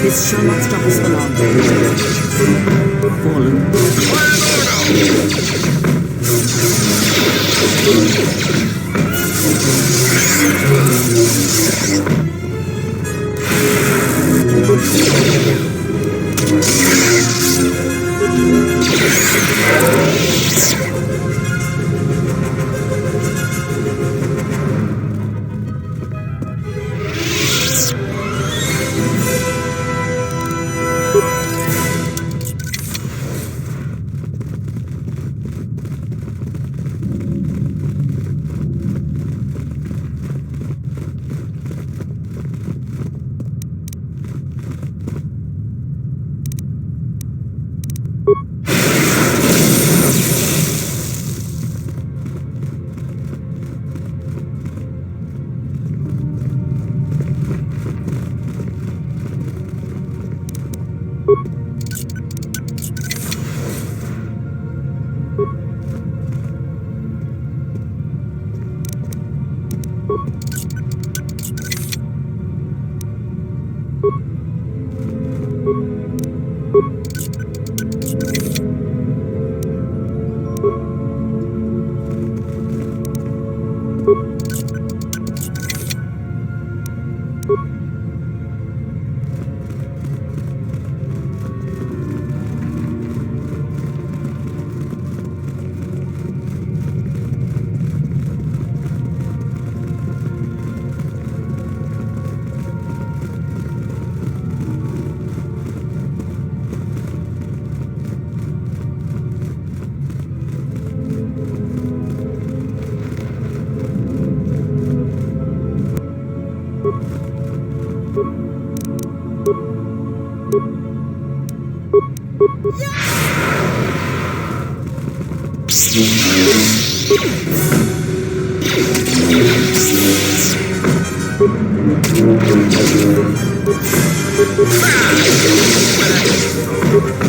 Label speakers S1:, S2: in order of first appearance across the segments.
S1: This shall not stop us for long. Fallen.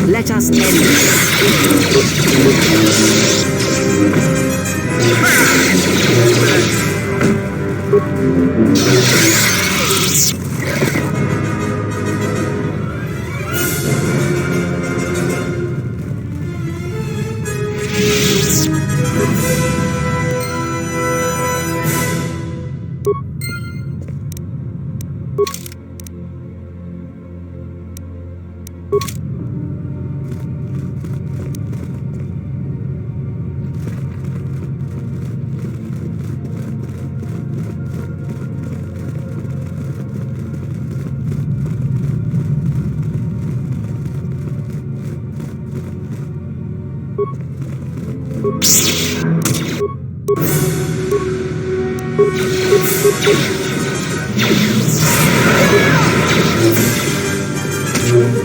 S1: Let us end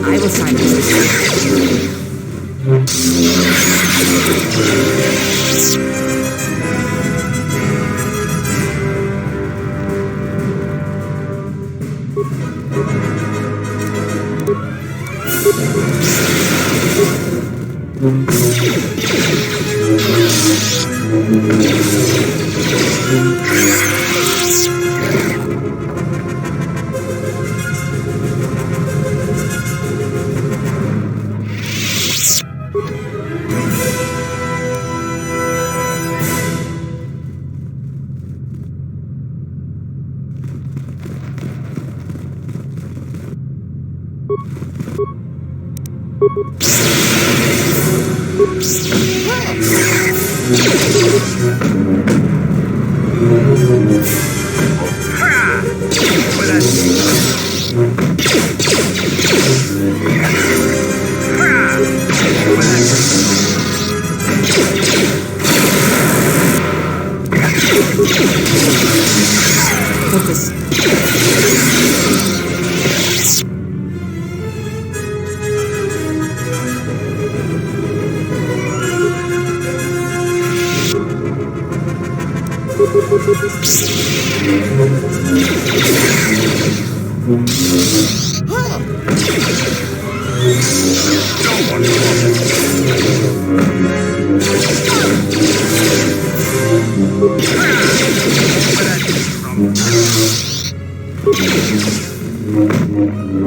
S1: I will silence this. Focus.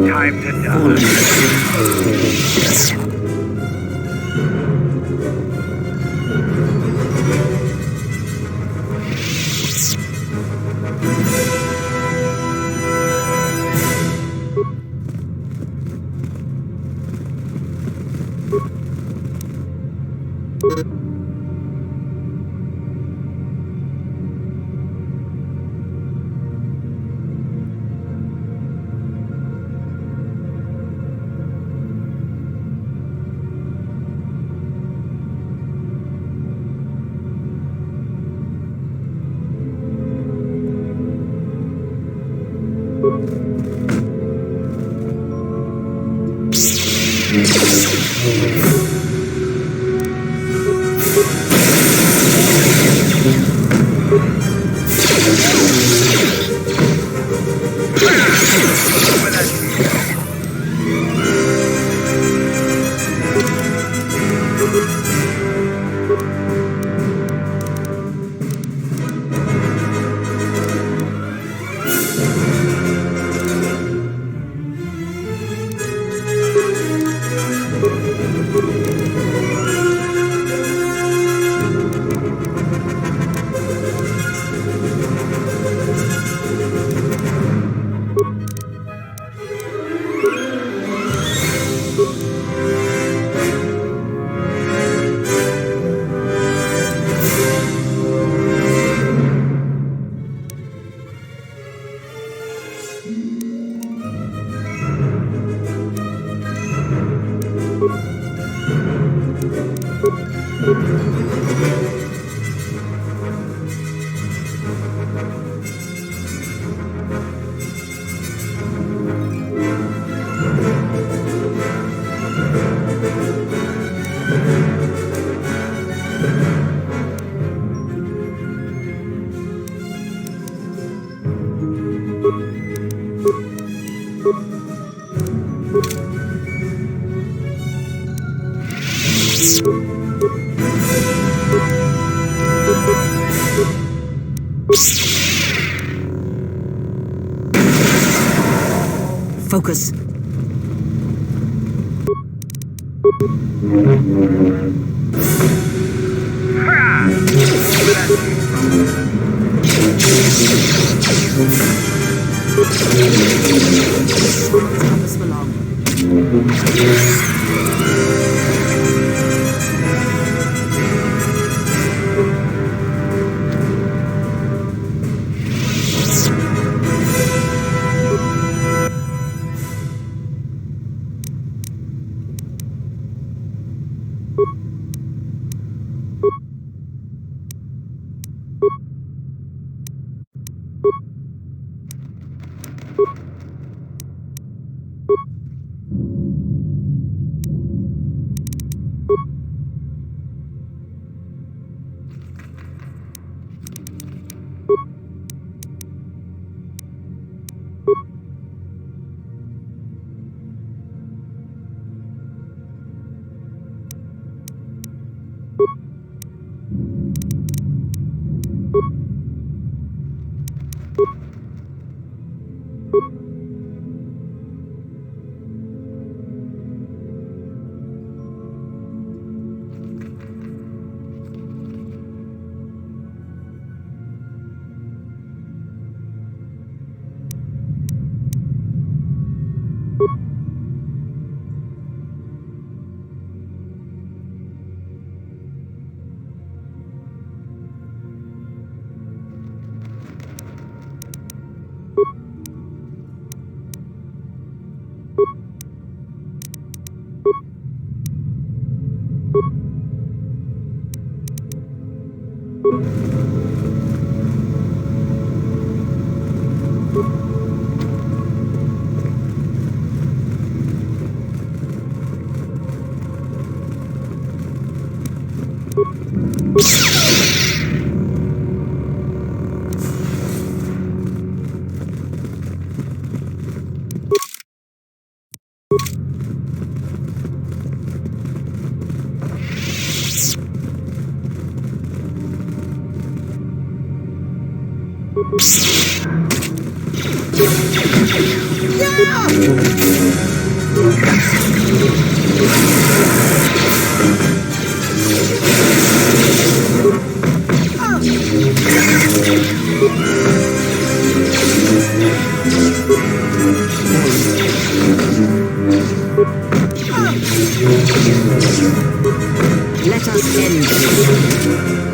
S2: Time to die.
S1: Focus. Compass belong. Let us end this.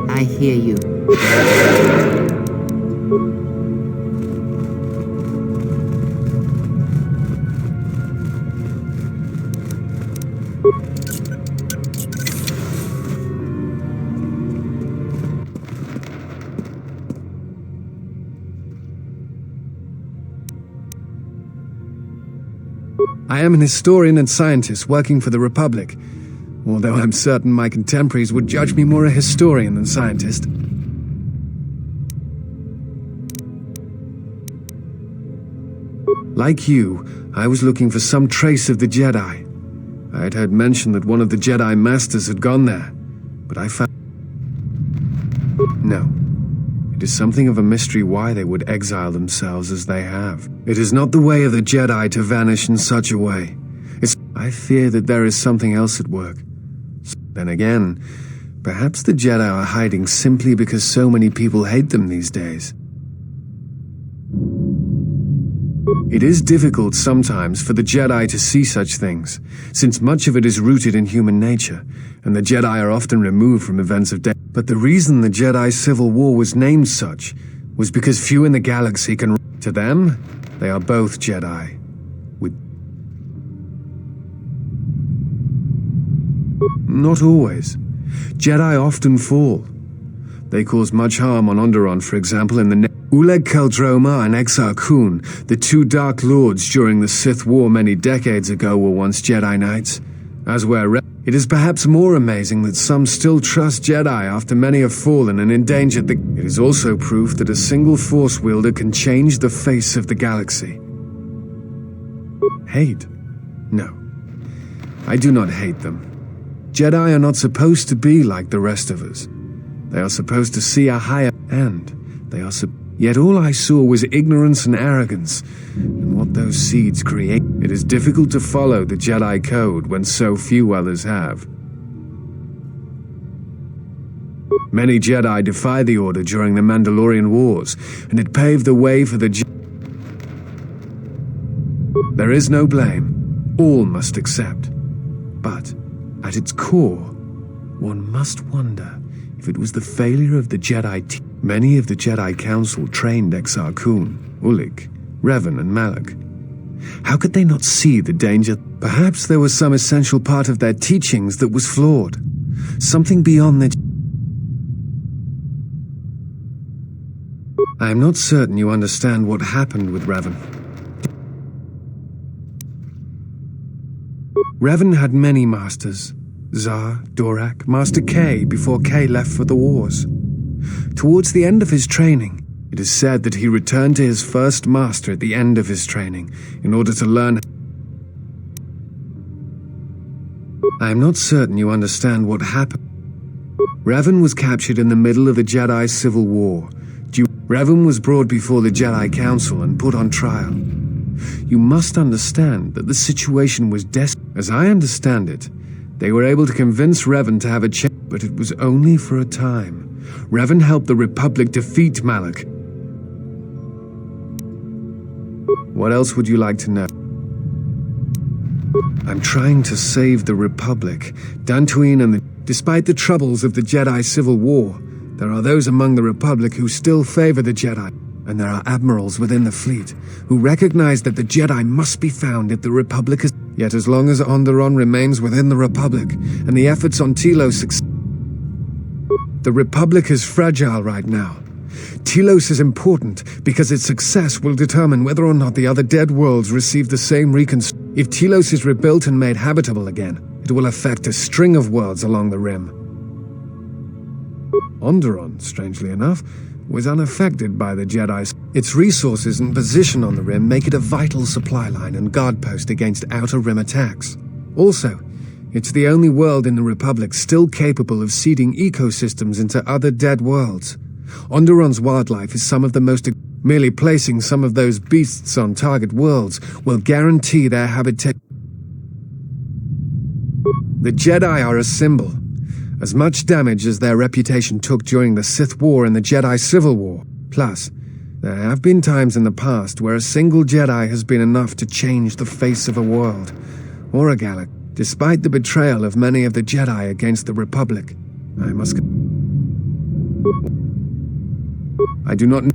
S1: I hear you.
S3: I am an historian and scientist working for the Republic, although I'm certain my contemporaries would judge me more a historian than scientist. Like you, I was looking for some trace of the Jedi. I had heard mention that one of the Jedi Masters had gone there, but I found... No. It is something of a mystery why they would exile themselves as they have. It is not the way of the Jedi to vanish in such a way. I fear that there is something else at work, Then again, perhaps the Jedi are hiding simply because so many people hate them these days. It is difficult sometimes for the Jedi to see such things, since much of it is rooted in human nature, and the Jedi are often removed from events of death. But the reason the Jedi Civil War was named such was because few in the galaxy can... To them, they are both Jedi. Not always. Jedi often fall. They cause much harm on Onderon, for example, in the... Uleg Keldroma and Exar Kun, the two Dark Lords during the Sith War many decades ago, were once Jedi Knights, as were... It is perhaps more amazing that some still trust Jedi after many have fallen and endangered the... It is also proof that a single Force wielder can change the face of the galaxy. Hate? No. I do not hate them. Jedi are not supposed to be like the rest of us. They are supposed to see a higher... And they are Yet all I saw was ignorance and arrogance, and what those seeds create. It is difficult to follow the Jedi code when so few others have. Many Jedi defy the Order during the Mandalorian Wars, and it paved the way for the There is no blame. All must accept. But, at its core, one must wonder if it was the failure of the Jedi team. Many of the Jedi Council trained Exar Kun, Ulik, Revan, and Malak. How could they not see the danger? Perhaps there was some essential part of their teachings that was flawed. Something beyond the... I am not certain you understand what happened with Revan. Revan had many masters. Zar, Dorak, Master K before K left for the wars. Towards the end of his training, it is said that he returned to his first master at the end of his training in order to learn. I am not certain you understand what happened. Revan was captured in the middle of the Jedi Civil War. Revan was brought before the Jedi Council and put on trial. You must understand that the situation was desperate. As I understand it, they were able to convince Revan to have a change, but it was only for a time. Revan helped the Republic defeat Malak. What else would you like to know? I'm trying to save the Republic, Dantooine and the... Despite the troubles of the Jedi Civil War, there are those among the Republic who still favor the Jedi, and there are admirals within the fleet who recognize that the Jedi must be found if the Republic is... Yet as long as Onderon remains within the Republic, and the efforts on Telos succeed... The Republic is fragile right now. Telos is important because its success will determine whether or not the other dead worlds receive the same reconstruction. If Telos is rebuilt and made habitable again, it will affect a string of worlds along the rim. Onderon, strangely enough, was unaffected by the Jedi's. Its resources and position on the rim make it a vital supply line and guard post against outer rim attacks. Also, it's the only world in the Republic still capable of seeding ecosystems into other dead worlds. Onderon's wildlife is some of the most... Merely placing some of those beasts on target worlds will guarantee their habitat. The Jedi are a symbol. As much damage as their reputation took during the Sith War and the Jedi Civil War. Plus, there have been times in the past where a single Jedi has been enough to change the face of a world, or a galaxy. Despite the betrayal of many of the Jedi against the Republic, I do not know.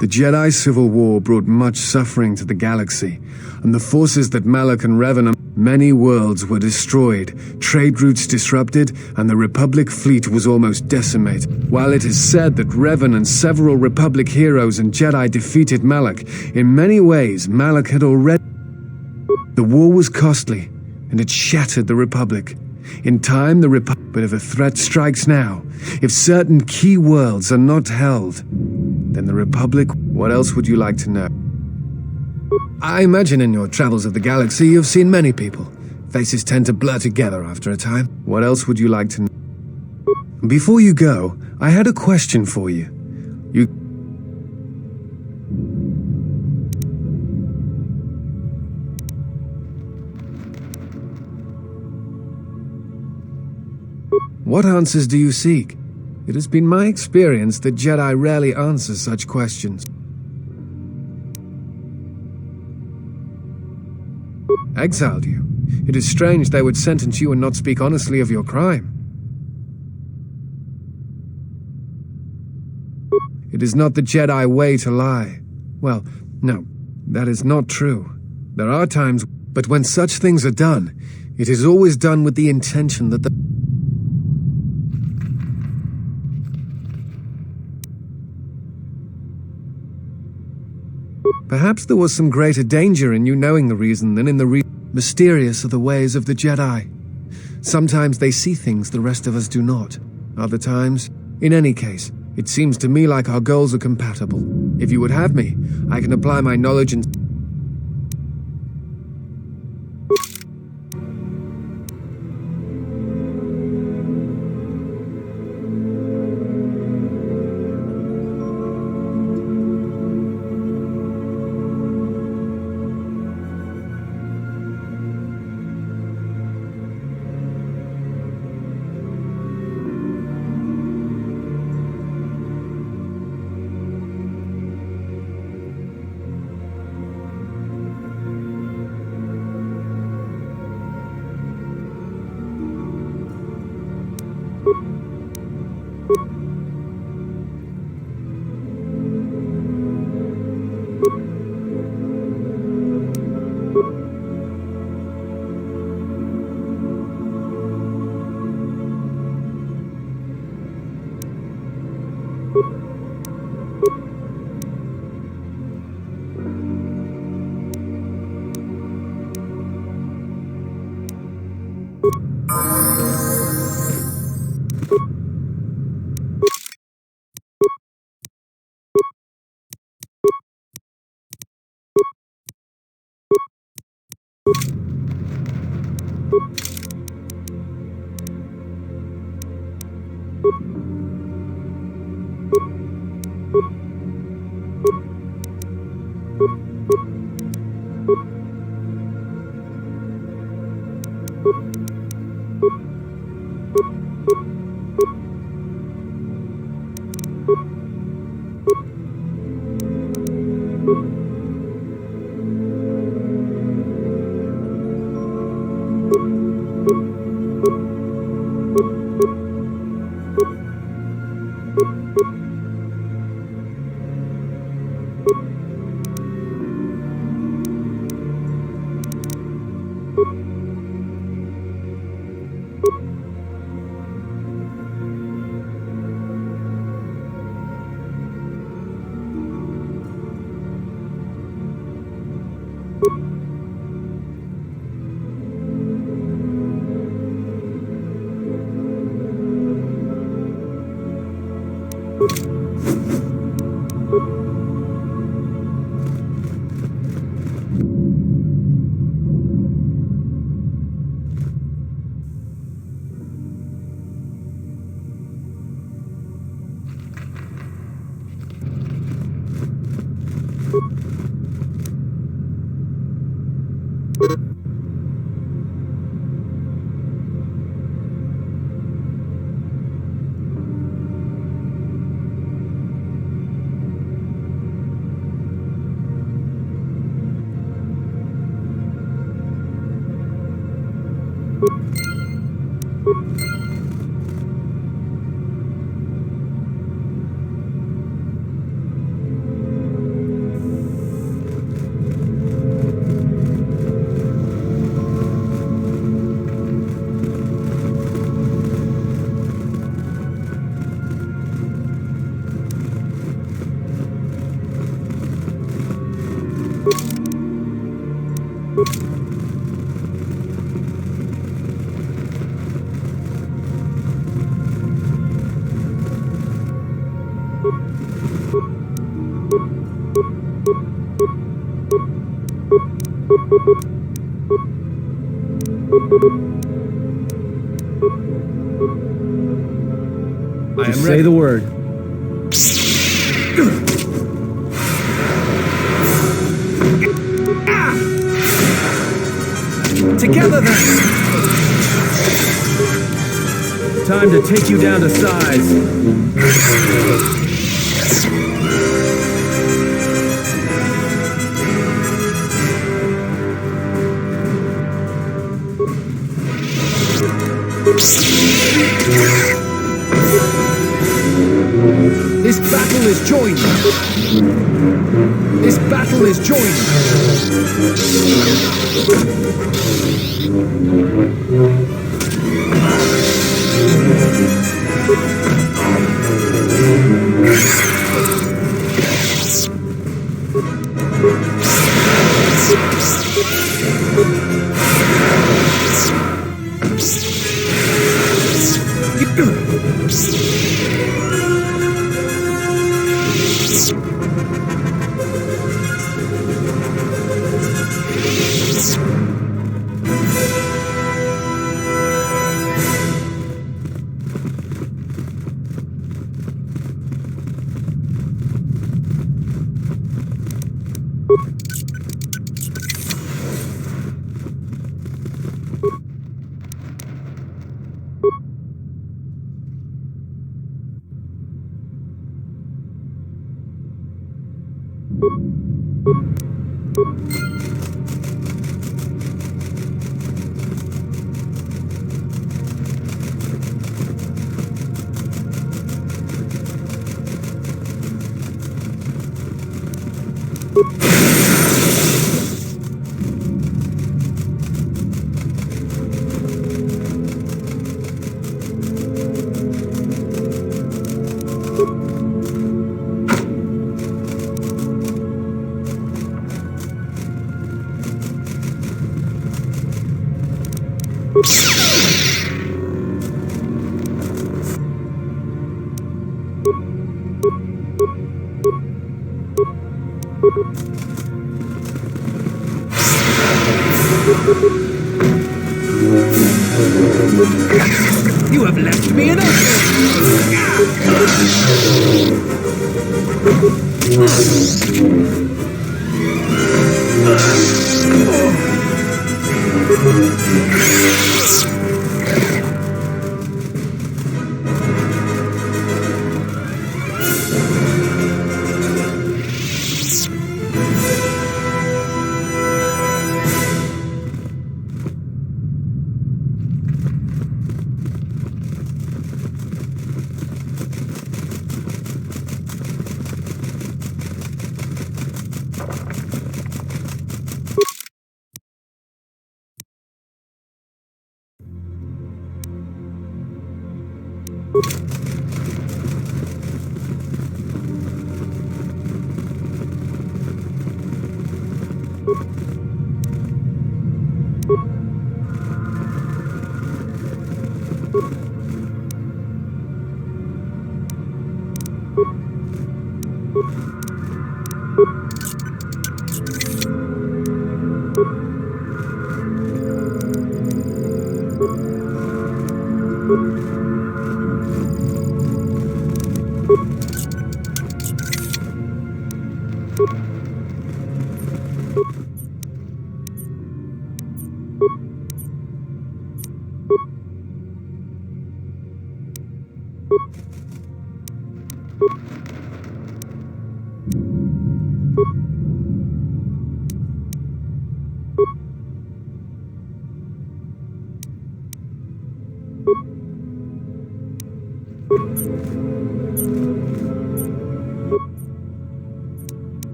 S3: The Jedi Civil War brought much suffering to the galaxy, and the forces that Malak and Revan... Many worlds were destroyed, trade routes disrupted, and the Republic fleet was almost decimated. While it is said that Revan and several Republic heroes and Jedi defeated Malak, in many ways Malak had already... The war was costly, and it shattered the Republic. In time, the Republic... But if a threat strikes now, if certain key worlds are not held, then the Republic... What else would you like to know? I imagine in your travels of the galaxy you've seen many people. Faces tend to blur together after a time. What else would you like to know? Before you go, I had a question for you. What answers do you seek? It has been my experience that Jedi rarely answer such questions. Exiled you? It is strange they would sentence you and not speak honestly of your crime. It is not the Jedi way to lie. Well, no, that is not true. There are times, but when such things are done, it is always done with the intention that the... Perhaps there was some greater danger in you knowing the reason than in the mysterious are the ways of the Jedi. Sometimes they see things the rest of us do not. Other times, in any case, it seems to me like our goals are compatible. If you would have me, I can apply my knowledge and...
S4: Just say the word.
S2: Together then!
S4: Time to take you down to size. This battle is joined. This battle is joined. You have left me an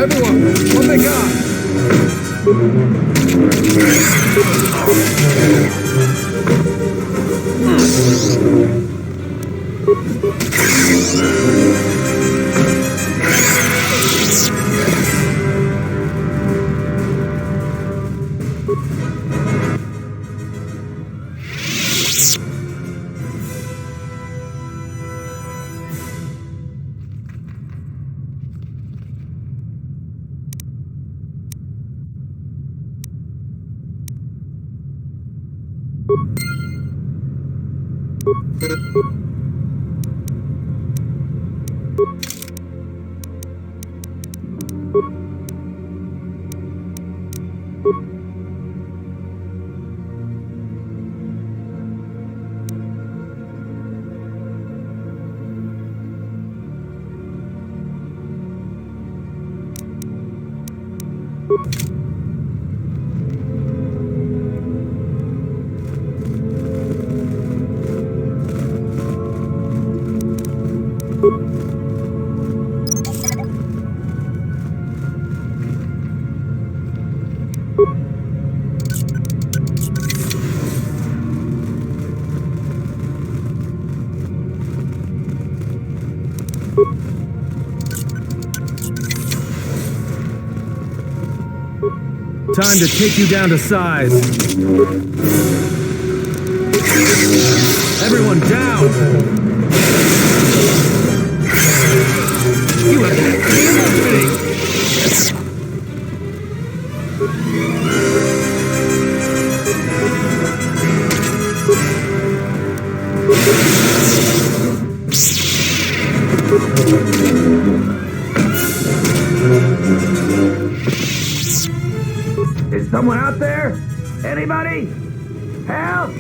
S4: Everyone, on the guard! Time to take you down to size. Everyone down! You have me.
S2: Is someone out there? Anybody? Help!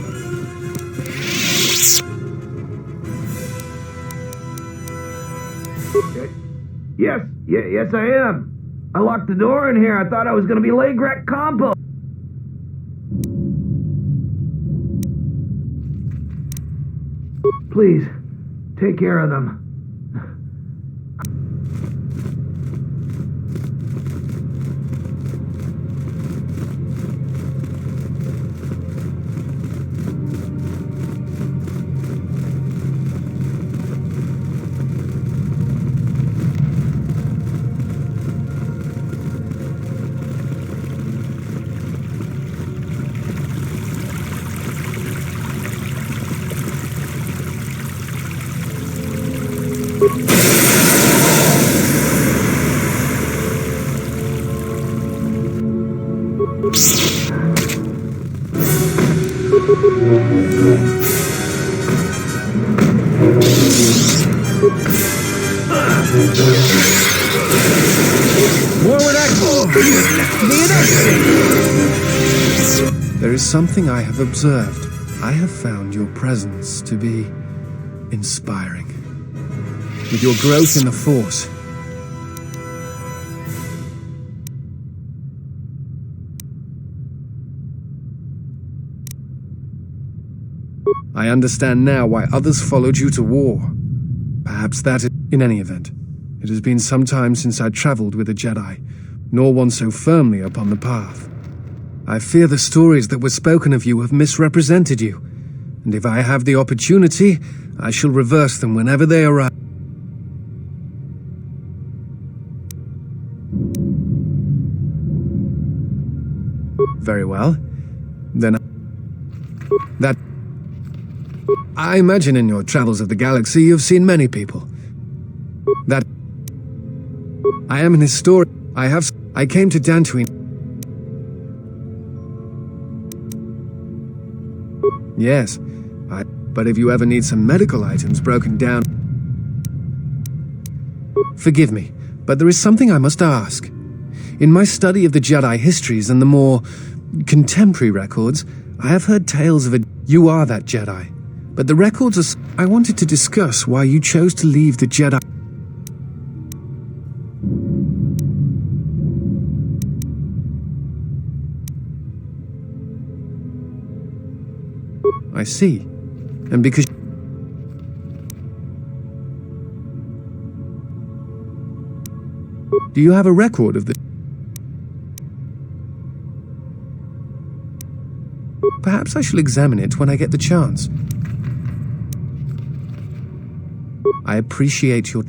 S2: Yes, I am. I locked the door in here. I thought I was gonna be Legret combo. Please, take care of them.
S3: There is something I have observed. I have found your presence to be inspiring. With your growth in the Force, I understand now why others followed you to war. Perhaps that is... In any event, it has been some time since I traveled with a Jedi, nor one so firmly upon the path. I fear the stories that were spoken of you have misrepresented you, and if I have the opportunity, I shall reverse them whenever they arise. Very well. Then that... I imagine in your travels of the galaxy you've seen many people. That... I am an historian. I came to Dantooine. Yes, but if you ever need some medical items broken down... Forgive me, but there is something I must ask. In my study of the Jedi histories and the more contemporary records, I have heard tales of a... You are that Jedi, but the records are... I wanted to discuss why you chose to leave the Jedi... I see. And because... Do you have a record of the... Perhaps I shall examine it when I get the chance. I appreciate your...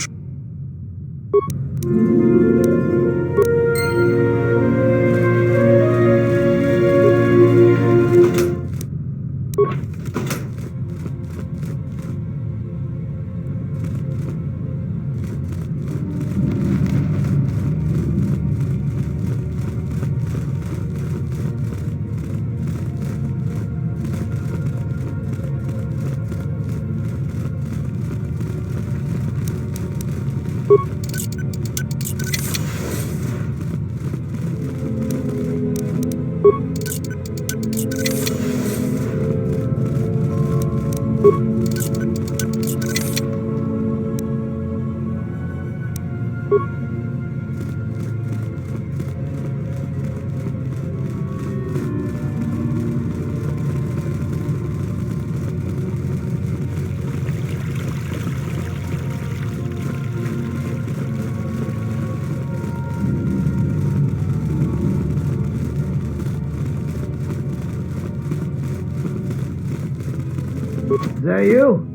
S2: Is that you?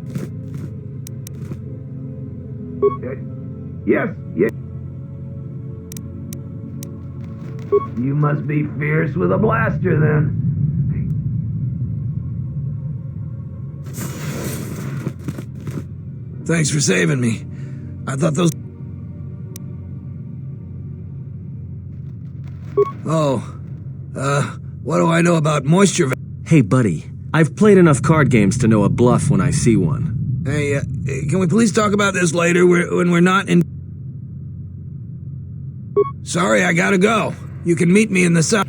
S2: Yes, yes. You must be fierce with a blaster, then.
S5: Thanks for saving me. I thought those... what do I know about moisture...
S4: Hey, buddy. I've played enough card games to know a bluff when I see one.
S5: Hey, can we please talk about this later when we're not in... Sorry, I gotta go. You can meet me in the south.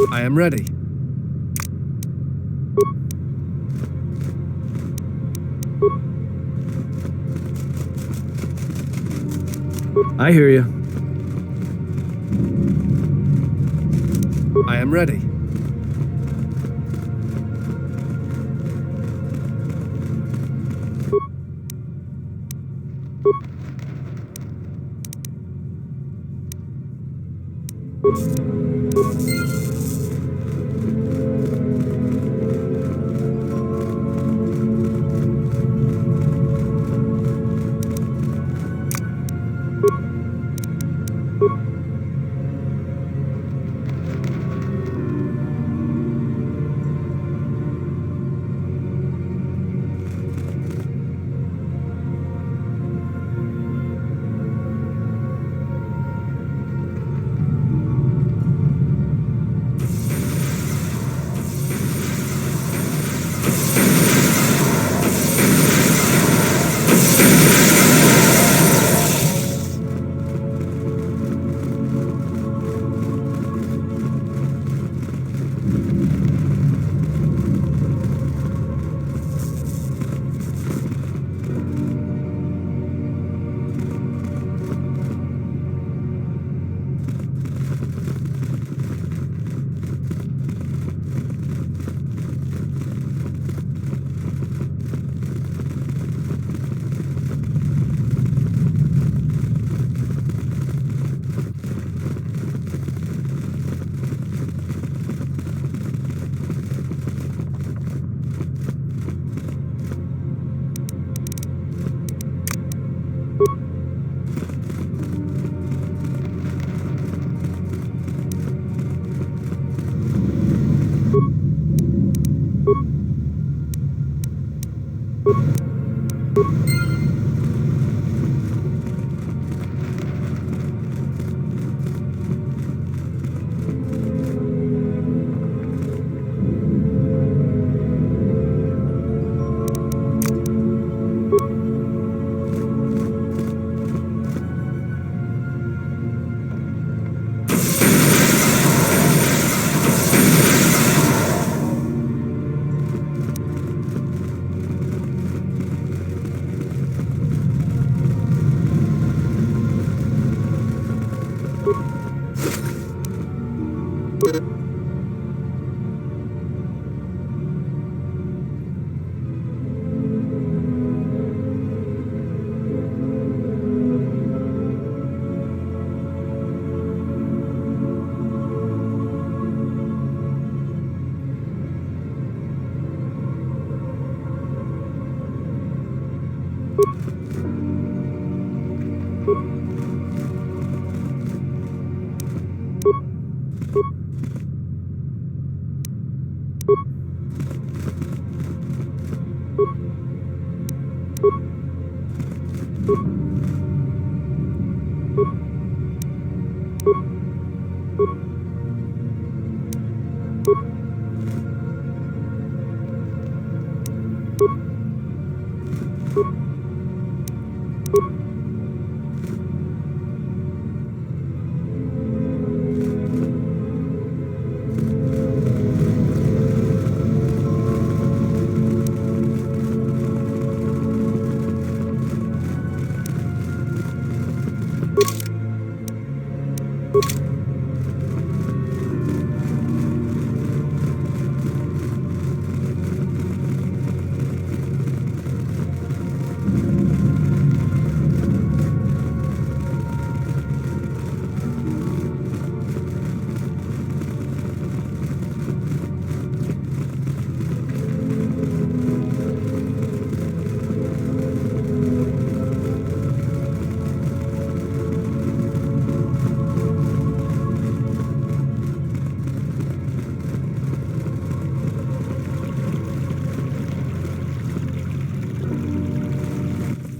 S3: I am ready.
S4: I hear you.
S3: I am ready.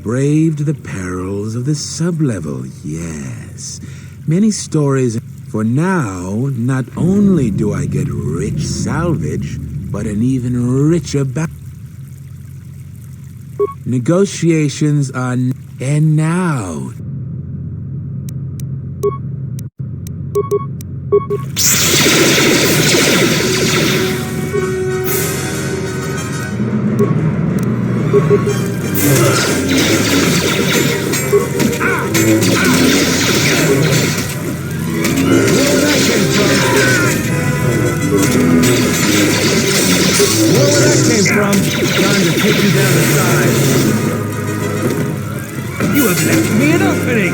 S6: Braved the perils of the sublevel, yes. Many stories. For now, not only do I get rich salvage, but an even richer negotiations are and now.
S5: Where that came from? Trying to take you down the side. You have left me an opening!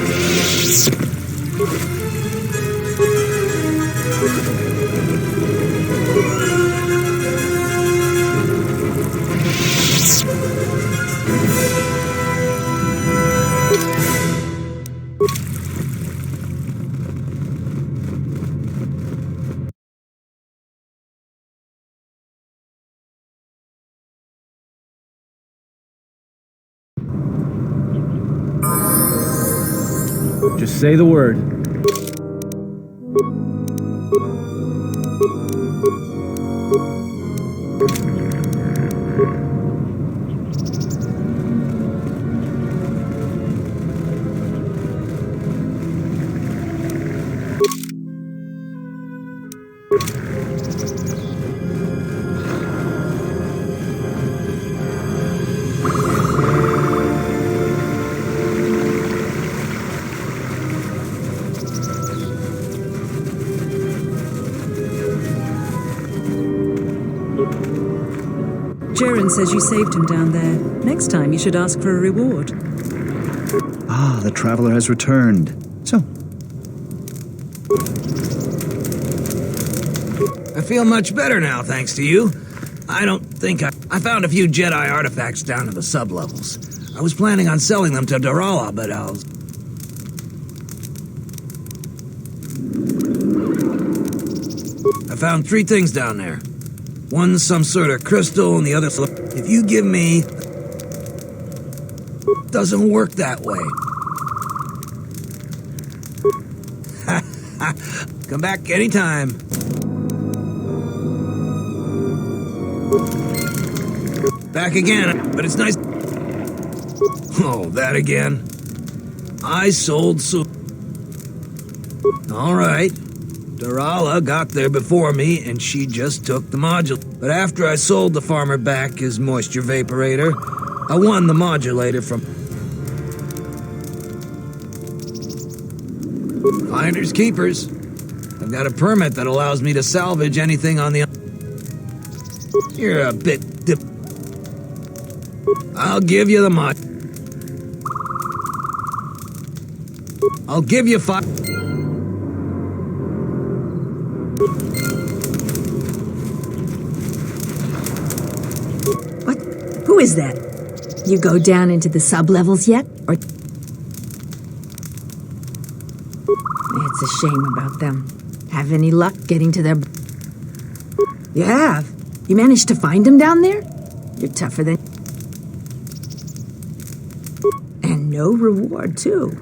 S4: Just say the word.
S7: Jaren says you saved him down there. Next time you should ask for a reward.
S8: Ah, the traveler has returned. So,
S5: I feel much better now, thanks to you. I don't think I found a few Jedi artifacts down in the sublevels. I was planning on selling them to Darala, but I found 3 things down there. One's some sort of crystal, and the other... If you give me... Doesn't work that way. Come back anytime. Back again, but it's nice. Oh, that again. I sold so. All right. Darala got there before me, and she just took the module. But after I sold the farmer back his moisture vaporator, I won the modulator from Finders Keepers. I've got a permit that allows me to salvage anything on the... You're a bit I'll give you the mod. I'll give you 5...
S9: What? Who is that? You go down into the sub-levels yet? Or... It's a shame about them. Have any luck getting to their... You have? You managed to find them down there? You're tougher than... And no reward, too.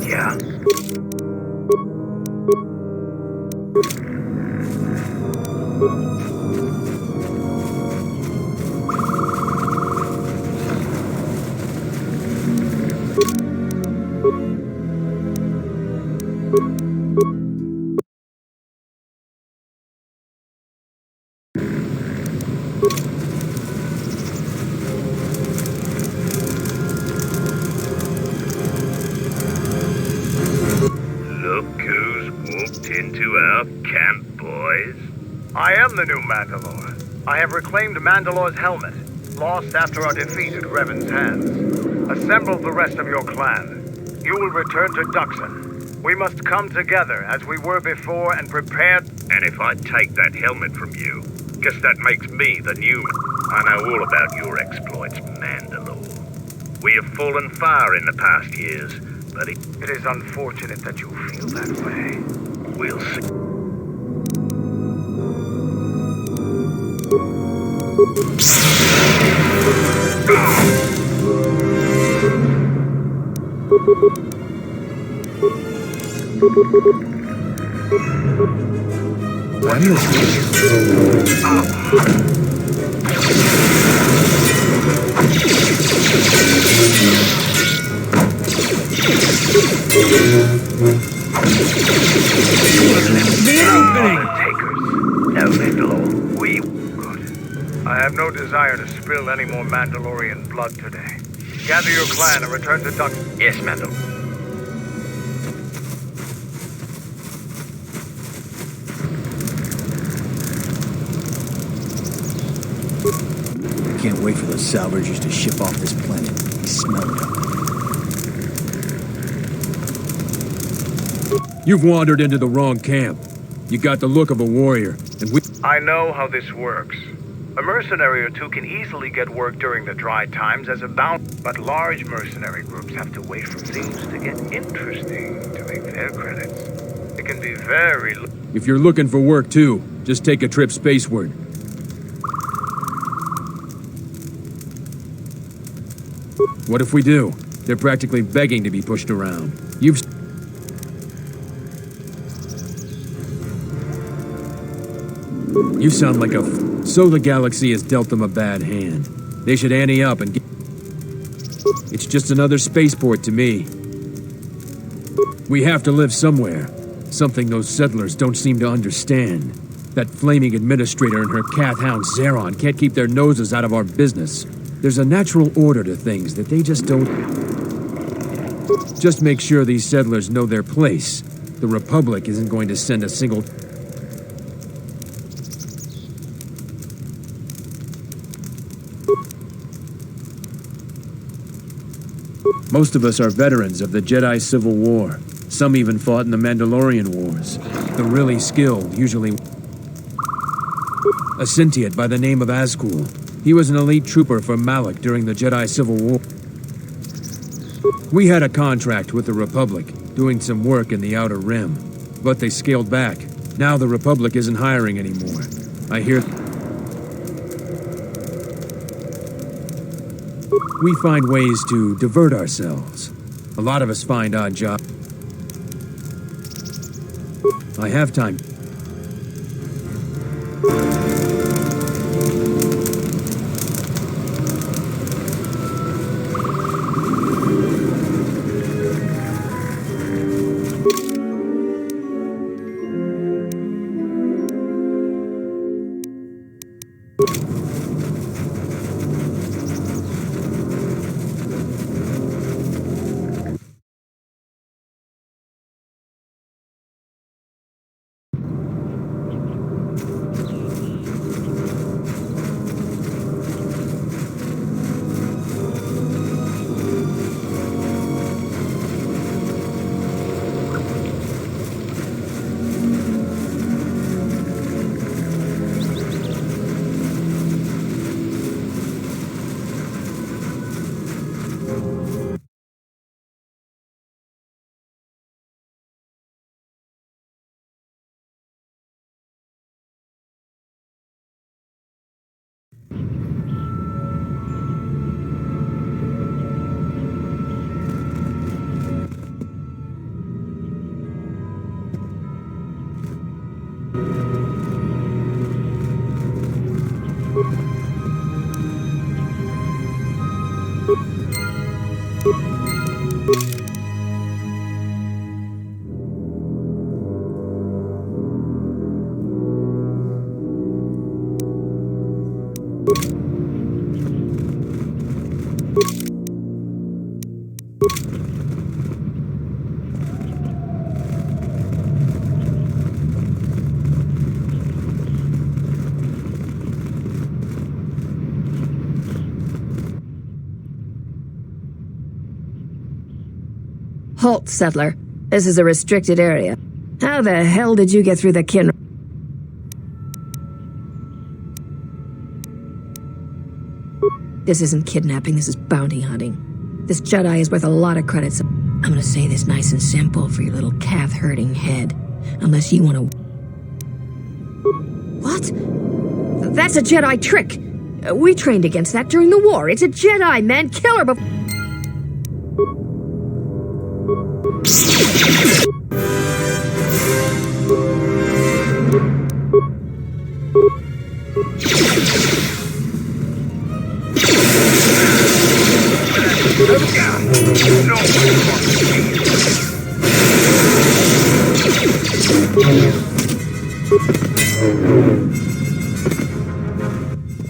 S2: Yeah.
S10: Into our camp, boys. I am the new Mandalore. I have reclaimed Mandalore's helmet, lost after our defeat at Revan's hands. Assemble the rest of your clan. You will return to Duxon. We must come together as we were before and prepare... And if I take that helmet from you, guess that makes me the new... I know all about your exploits, Mandalore. We have fallen far in the past years, but it is unfortunate that you feel that way. We'll see. No, Mandalore. We... Good. I have no desire to spill any more Mandalorian blood today. Gather your clan and return to Duck... Yes, Mandalore.
S8: I can't wait for those salvagers to ship off this planet. I smell it.
S11: You've wandered into the wrong camp. You got the look of a warrior, and we...
S10: I know how this works. A mercenary or two can easily get work during the dry times as a bound, but large mercenary groups have to wait for things to get interesting to make their credits. It can be very...
S11: If you're looking for work too, just take a trip spaceward. What if we do? They're practically begging to be pushed around. You've... You sound like a So the galaxy has dealt them a bad hand. They should ante up and get... It's just another spaceport to me. We have to live somewhere. Something those settlers don't seem to understand. That flaming administrator and her cath hound Zeron can't keep their noses out of our business. There's a natural order to things that they just don't... Just make sure these settlers know their place. The Republic isn't going to send a single... Most of us are veterans of the Jedi Civil War. Some even fought in the Mandalorian Wars. The really skilled, usually... A Sentient by the name of Azkul. He was an elite trooper for Malak during the Jedi Civil War. We had a contract with the Republic, doing some work in the Outer Rim. But they scaled back. Now the Republic isn't hiring anymore. I hear... We find ways to divert ourselves. A lot of us find odd jobs. I have time.
S9: Halt, settler. This is a restricted area. How the hell did you get through the kin... This isn't kidnapping, this is bounty hunting. This Jedi is worth a lot of credits. I'm gonna say this nice and simple for your little calf-hurting head. Unless you wanna... What? That's a Jedi trick! We trained against that during the war. It's a Jedi, man! Kill her before...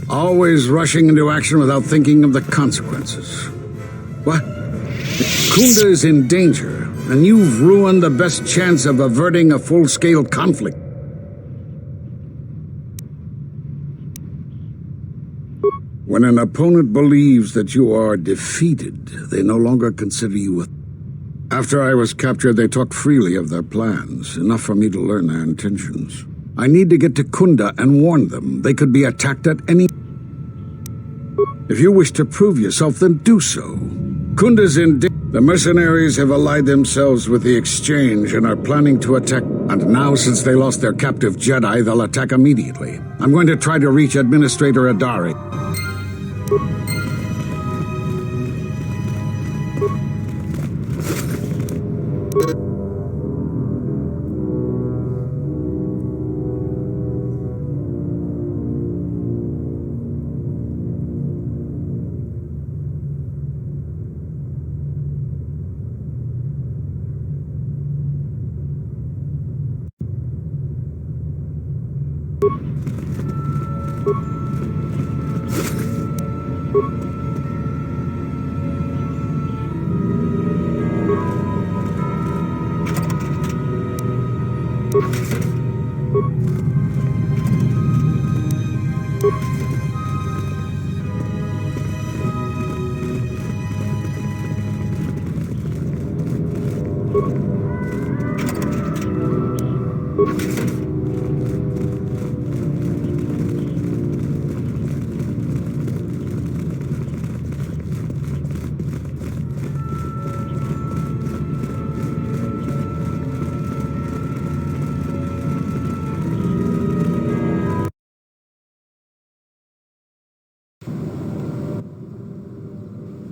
S12: Always rushing into action without thinking of the consequences. What? Kunda is in danger, and you've ruined the best chance of averting a full-scale conflict. When an opponent believes that you are defeated, they no longer consider you a... After I was captured, they talked freely of their plans, enough for me to learn their intentions. I need to get to Kunda and warn them. They could be attacked at any... If you wish to prove yourself, then do so. Kunda's in... The mercenaries have allied themselves with the Exchange and are planning to attack. And now, since they lost their captive Jedi, they'll attack immediately. I'm going to try to reach Administrator Adari.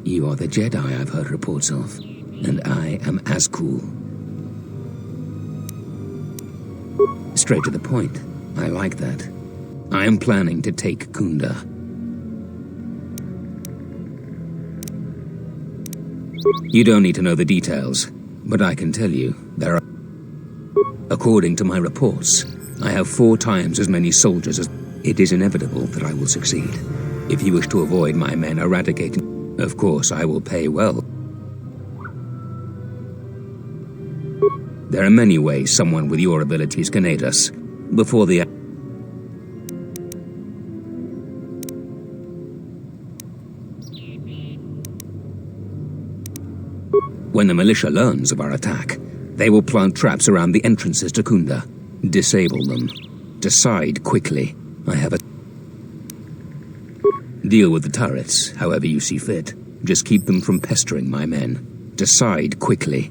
S13: You are the Jedi I've heard reports of, and I am Azkul. Straight to the point. I like that. I am planning to take Kunda. You don't need to know the details, but I can tell you, there are... According to my reports, I have 4 times as many soldiers as... It is inevitable that I will succeed. If you wish to avoid my men eradicating... Of course, I will pay well. There are many ways someone with your abilities can aid us. Before the... When the militia learns of our attack, they will plant traps around the entrances to Kunda. Disable them. Decide quickly. I have a... Deal with the turrets, however you see fit. Just keep them from pestering my men. Decide quickly.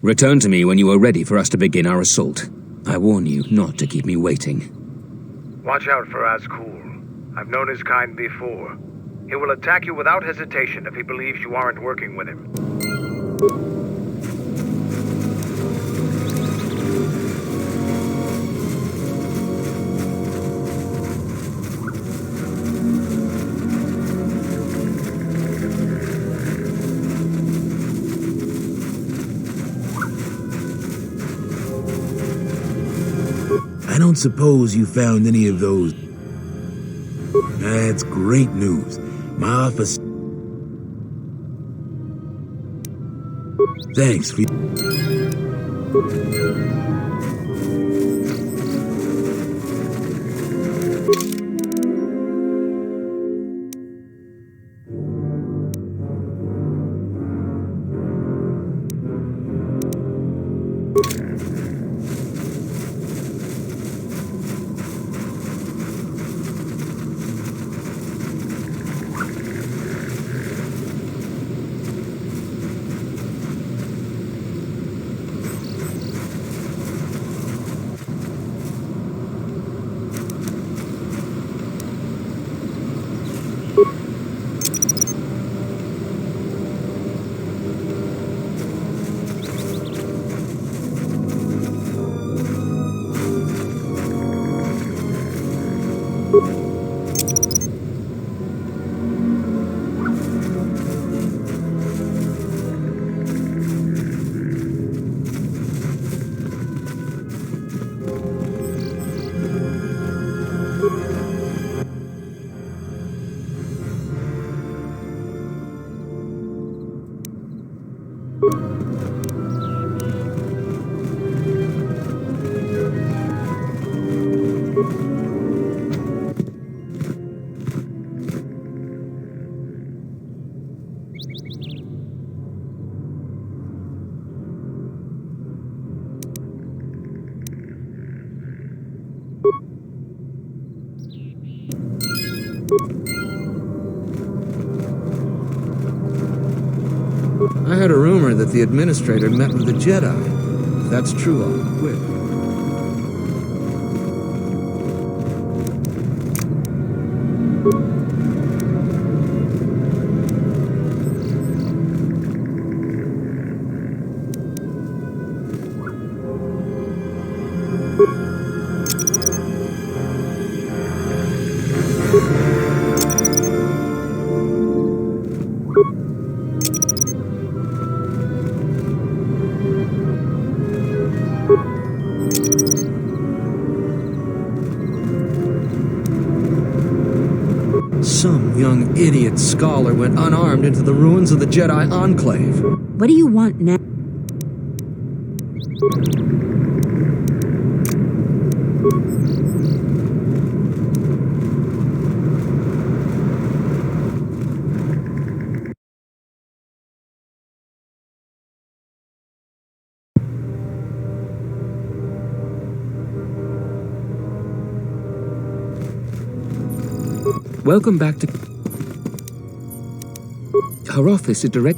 S13: Return to me when you are ready for us to begin our assault. I warn you not to keep me waiting.
S10: Watch out for Azkul. I've known his kind before. He will attack you without hesitation if he believes you aren't working with him.
S6: I don't suppose you found any of those. That's great news. My office... Thanks for...
S5: I heard a rumor that the administrator met with the Jedi. If that's true, I'll quit.
S4: Some young idiot scholar went unarmed into the ruins of the Jedi Enclave.
S14: What do you want now?
S13: Welcome back to... Her office is direct...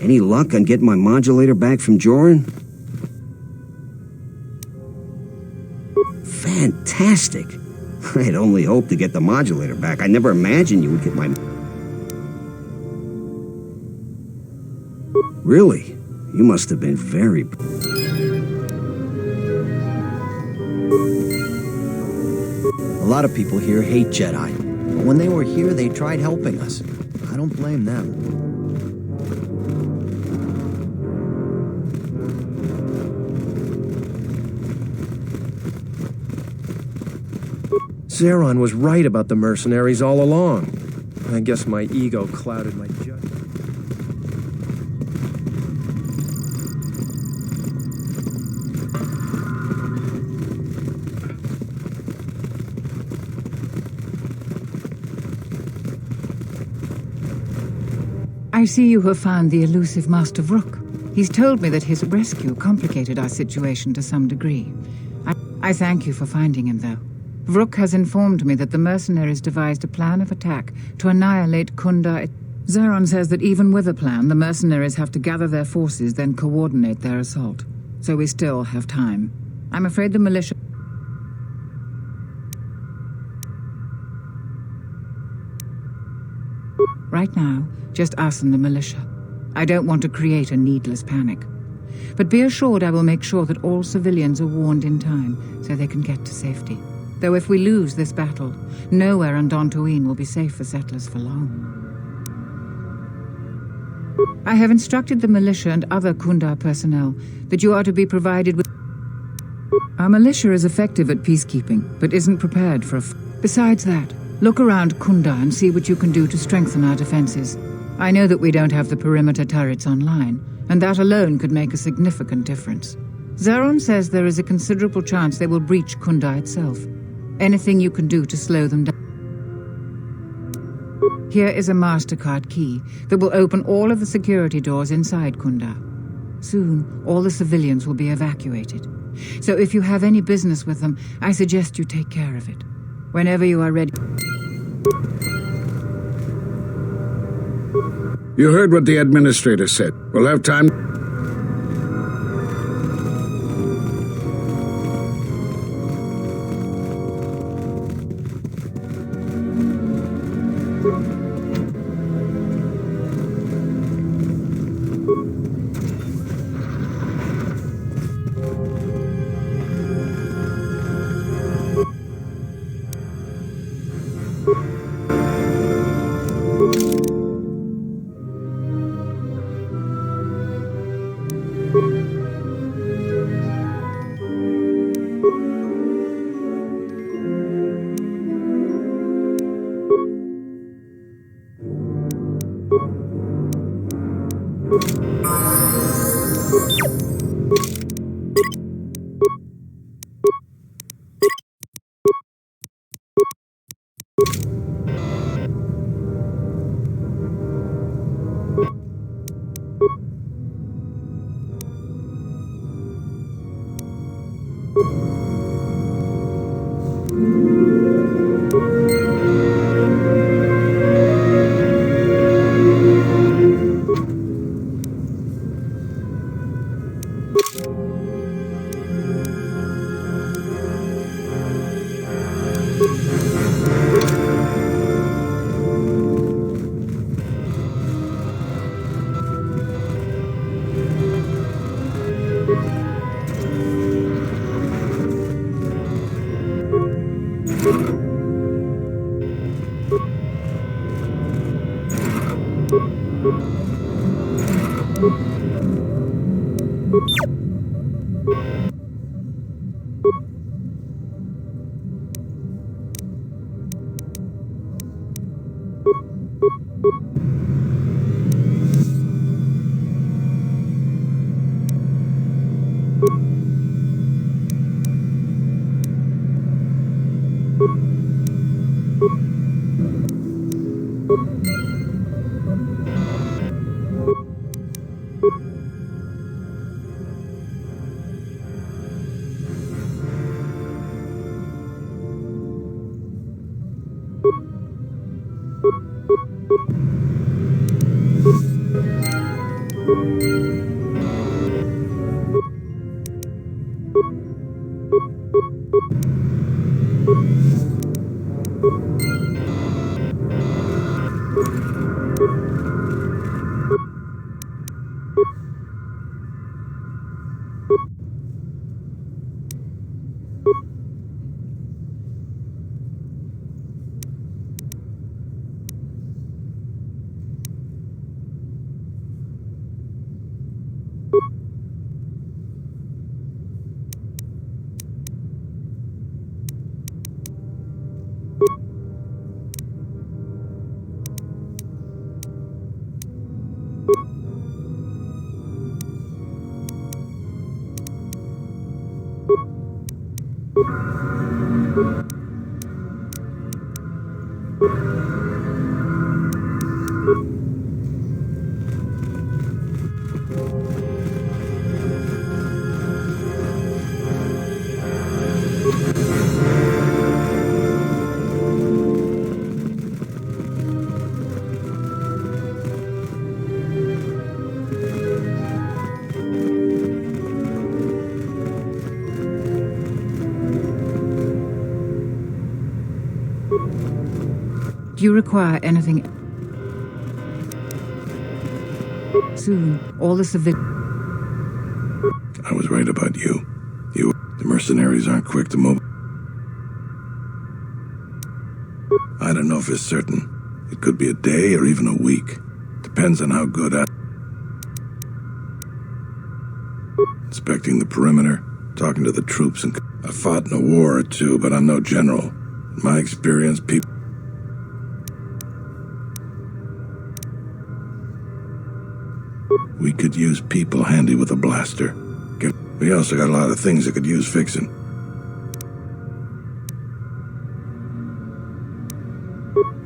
S15: Any luck on getting my modulator back from Joran? Fantastic! I had only hoped to get the modulator back. I never imagined you would get my... Really? You must have been very...
S8: A lot of people here hate Jedi, but when they were here, they tried helping us. I don't blame them.
S4: Zeron was right about the mercenaries all along. I guess my ego clouded my judgment.
S16: I see you have found the elusive Master Vrook. He's told me that his rescue complicated our situation to some degree. I thank you for finding him, though. Vrook has informed me that the mercenaries devised a plan of attack to annihilate Kunda. Zeron says that even with a plan, the mercenaries have to gather their forces, then coordinate their assault. So we still have time. I'm afraid the militia... Right now, just us and the militia. I don't want to create a needless panic. But be assured I will make sure that all civilians are warned in time so they can get to safety. Though if we lose this battle, nowhere on Dantooine will be safe for settlers for long. I have instructed the militia and other Kunda personnel that you are to be provided with... Our militia is effective at peacekeeping, but isn't prepared for a... Besides that, look around Kunda and see what you can do to strengthen our defenses. I know that we don't have the perimeter turrets online, and that alone could make a significant difference. Zeron says there is a considerable chance they will breach Kunda itself. Anything you can do to slow them down. Here is a MasterCard key that will open all of the security doors inside Kunda. Soon, all the civilians will be evacuated. So if you have any business with them, I suggest you take care of it. Whenever you are ready...
S12: You heard what the administrator said. We'll have time...
S16: Do you require anything? Soon, all the civilians.
S14: I was right about you. The mercenaries aren't quick to move. I don't know for certain. It could be a day or even a week. Depends on how good I... Inspecting the perimeter, talking to the troops, and I fought in a war or two, but I'm no general. In my experience, people... We could use people handy with a blaster. We also got a lot of things that could use fixing.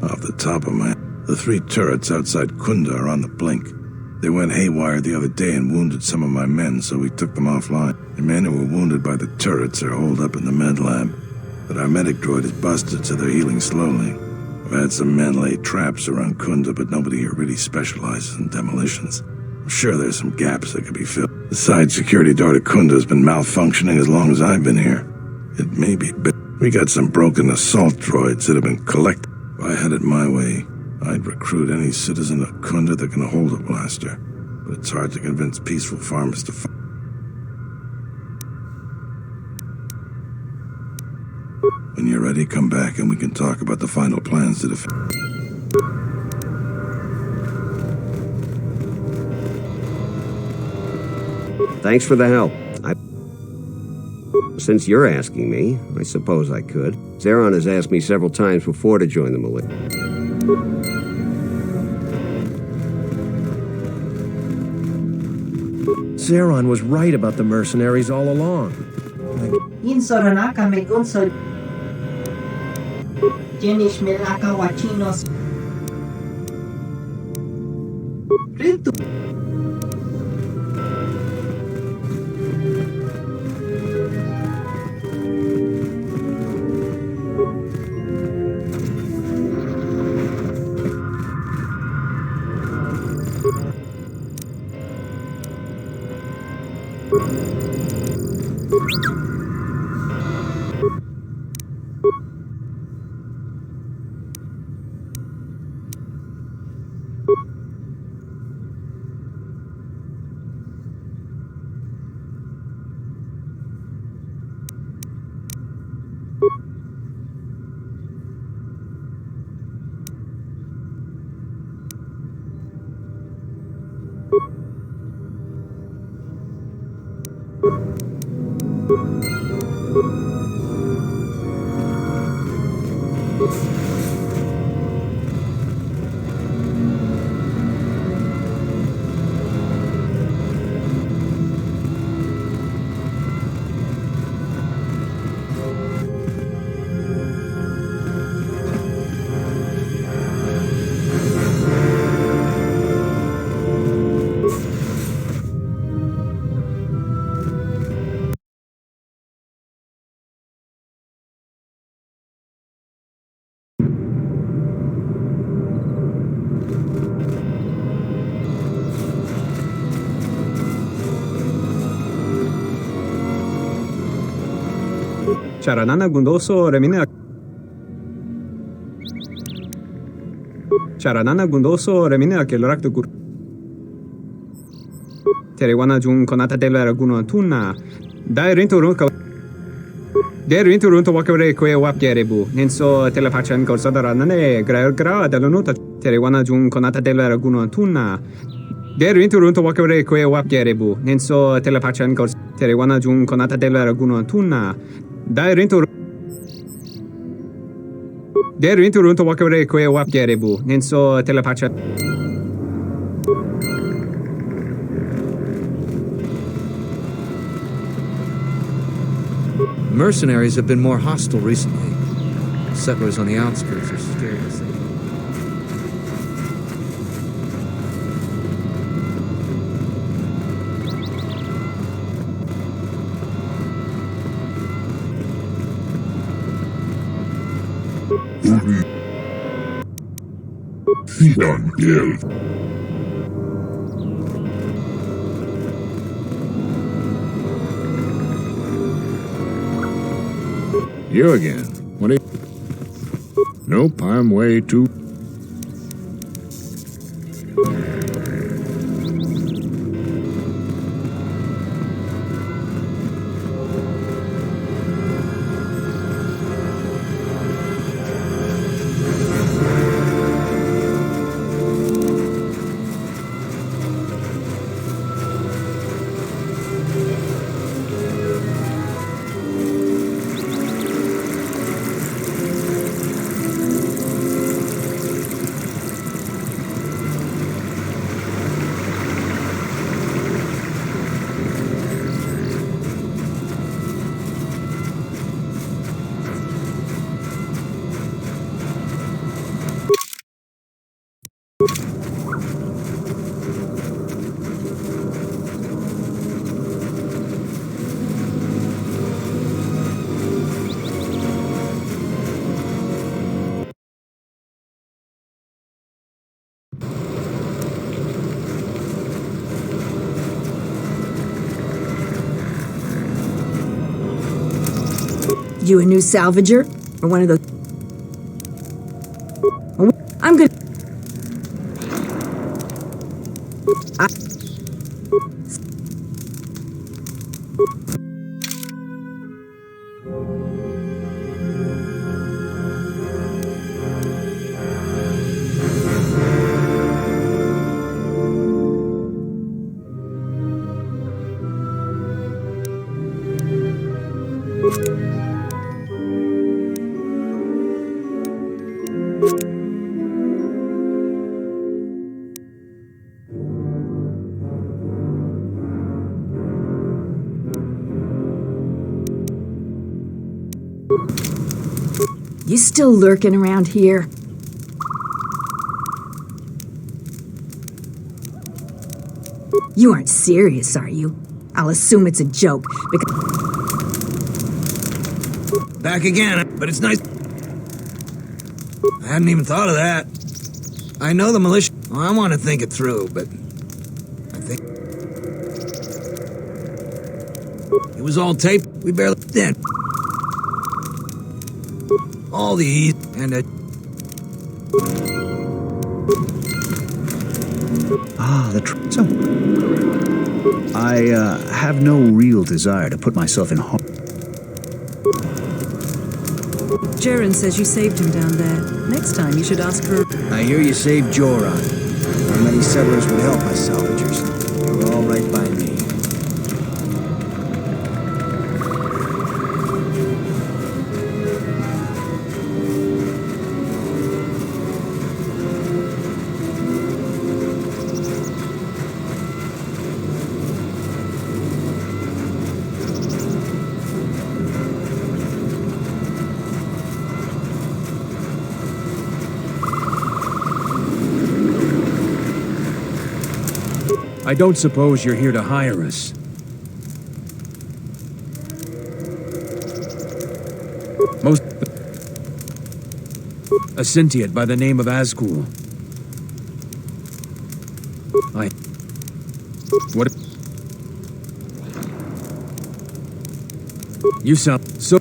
S14: Off the top of my... The 3 turrets outside Kunda are on the blink. They went haywire the other day and wounded some of my men, so we took them offline. The men who were wounded by the turrets are holed up in the med lab. But our medic droid is busted, so they're healing slowly. I've had some men lay traps around Kunda, but nobody here really specializes in demolitions. I'm sure there's some gaps that could be filled. The side security door to Kunda has been malfunctioning as long as I've been here. It may be, but we got some broken assault droids that have been collected. If I had it my way, I'd recruit any citizen of Kunda that can hold a blaster. But it's hard to convince peaceful farmers to fight. When you're ready, come back and we can talk about the final plans to defend.
S15: Thanks for the help. Since you're asking me, I suppose I could. Zeron has asked me several times before to join the militia.
S4: Zeron was right about the mercenaries all along.
S17: Insoranaka me gunso. Jenish melaka wachinos.
S18: Charanana gundoso remina. Charanana gundoso remina che l'orak de gur. Terewana jun konata della raguno tuna. Dai rinto runka. Der rinto runto wakare kwe wap gerebu. Nenso telepachan gorsadarane gra della nota. Terewana jun konata della raguno tuna. Der rinto runto wakare kwe wap gerebu. Nenso telepachan gors. Terewana jun konata della raguno tuna. Dai rinto Der rinto runto wakare kwe wap gerebu. Nenso telepachan.
S19: Mercenaries have been more hostile recently. Settlers on the outskirts are scared to say.
S12: You again. What are you... Nope, I'm way too...
S9: You a new salvager? Or one of those... I'm good. You still lurking around here? You aren't serious, are you? I'll assume it's a joke, because...
S5: Back again, but it's nice. I hadn't even thought of that. I know the militia... Well, I want to think it through, but... I think... It was all taped. We barely... Then... All the ease and
S8: So, I have no real desire to put myself in harm.
S7: Jaren says you saved him down there. Next time you should ask for...
S8: I hear you saved Joran. Not many settlers would help us salvagers. You were all right by me.
S11: I don't suppose you're here to hire us. Most... A sentient by the name of Azkul. What... You sound so...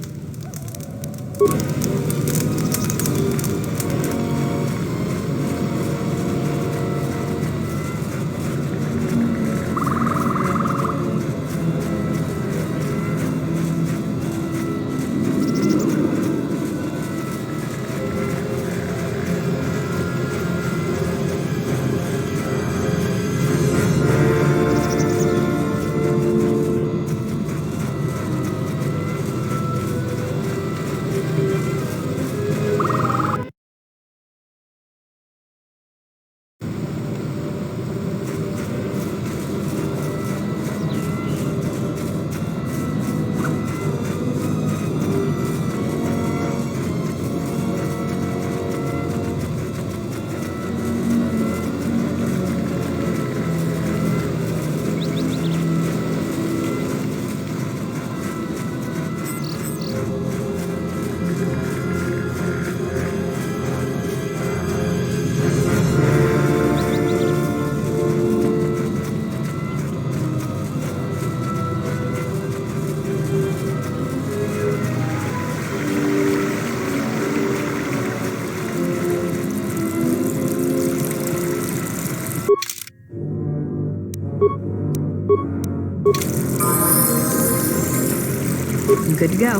S9: I'm good to go.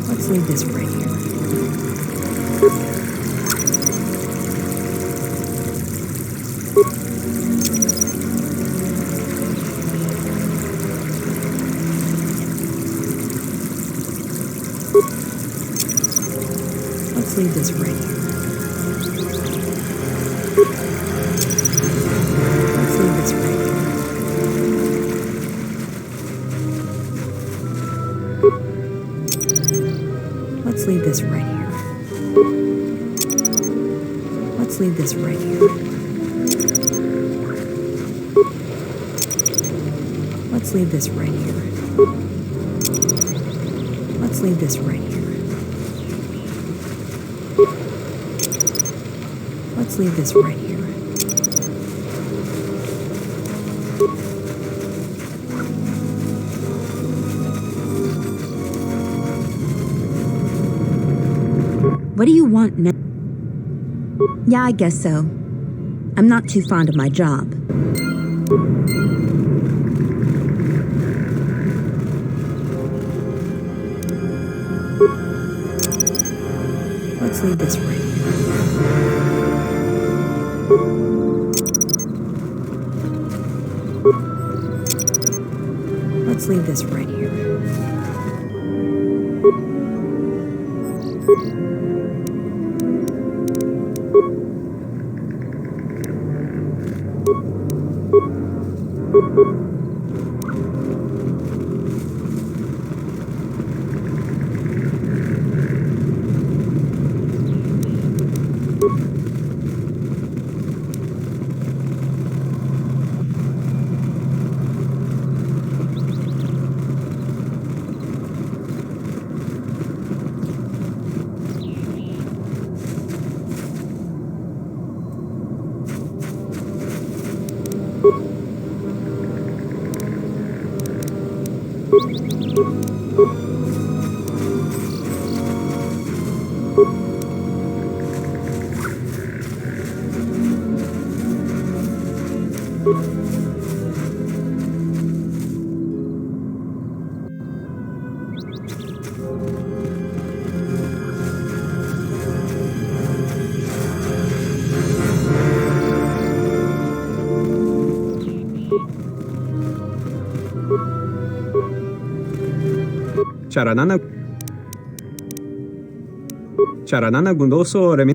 S9: Let's leave this right here. Let's leave this right here. Let's leave this right here. Let's leave this right here. Let's leave this right here. Let's leave this right here. Let's leave this right here. Let's leave this right here.
S20: What do you want now? Yeah, I guess so. I'm not too fond of my job.
S9: Let's leave this right here. Let's leave this right here.
S18: Charanana gundoso remi.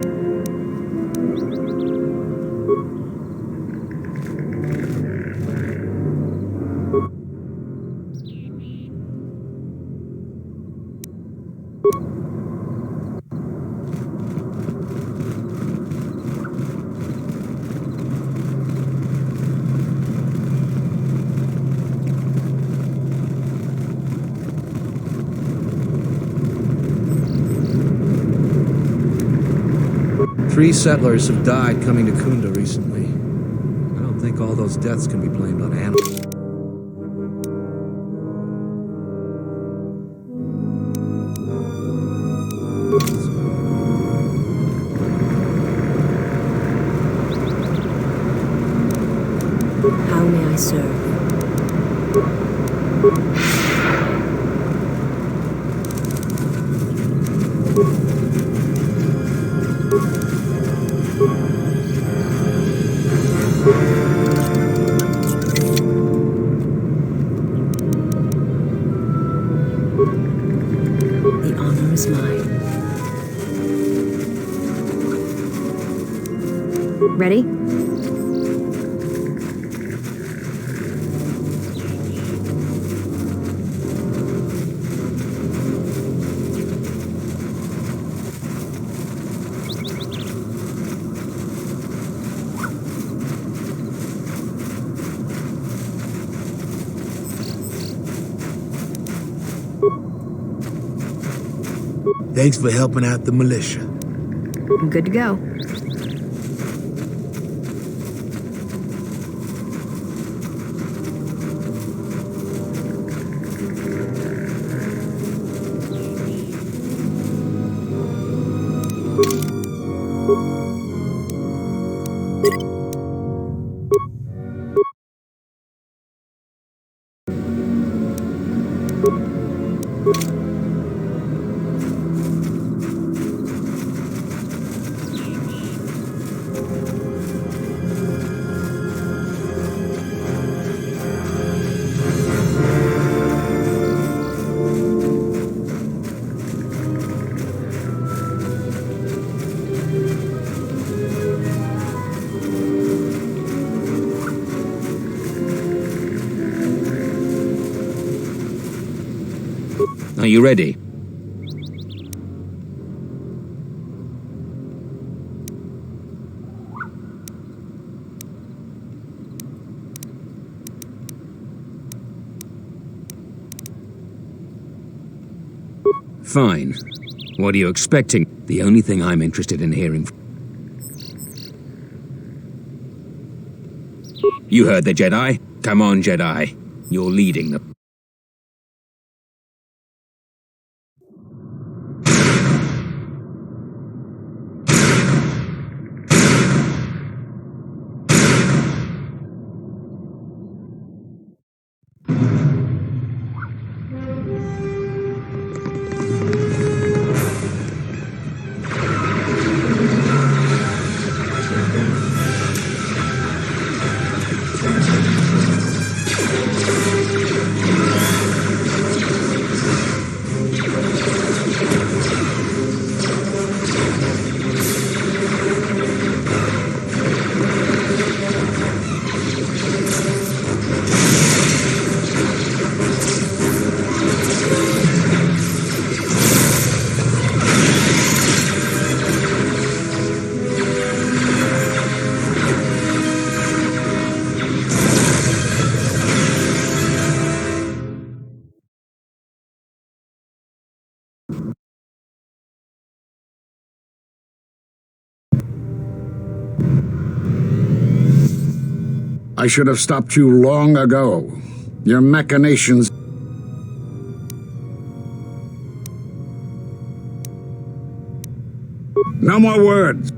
S19: Three settlers have died coming to Kunda recently. think all those deaths can be blamed on animals.
S9: How may I serve? The honor is mine.
S20: Ready?
S6: Thanks for helping out the militia.
S20: I'm good to go.
S13: Are you ready? Fine. What are you expecting? The only thing I'm interested in hearing... You heard the Jedi? Come on, Jedi. You're leading them.
S12: I should have stopped you long ago. Your machinations... No more words.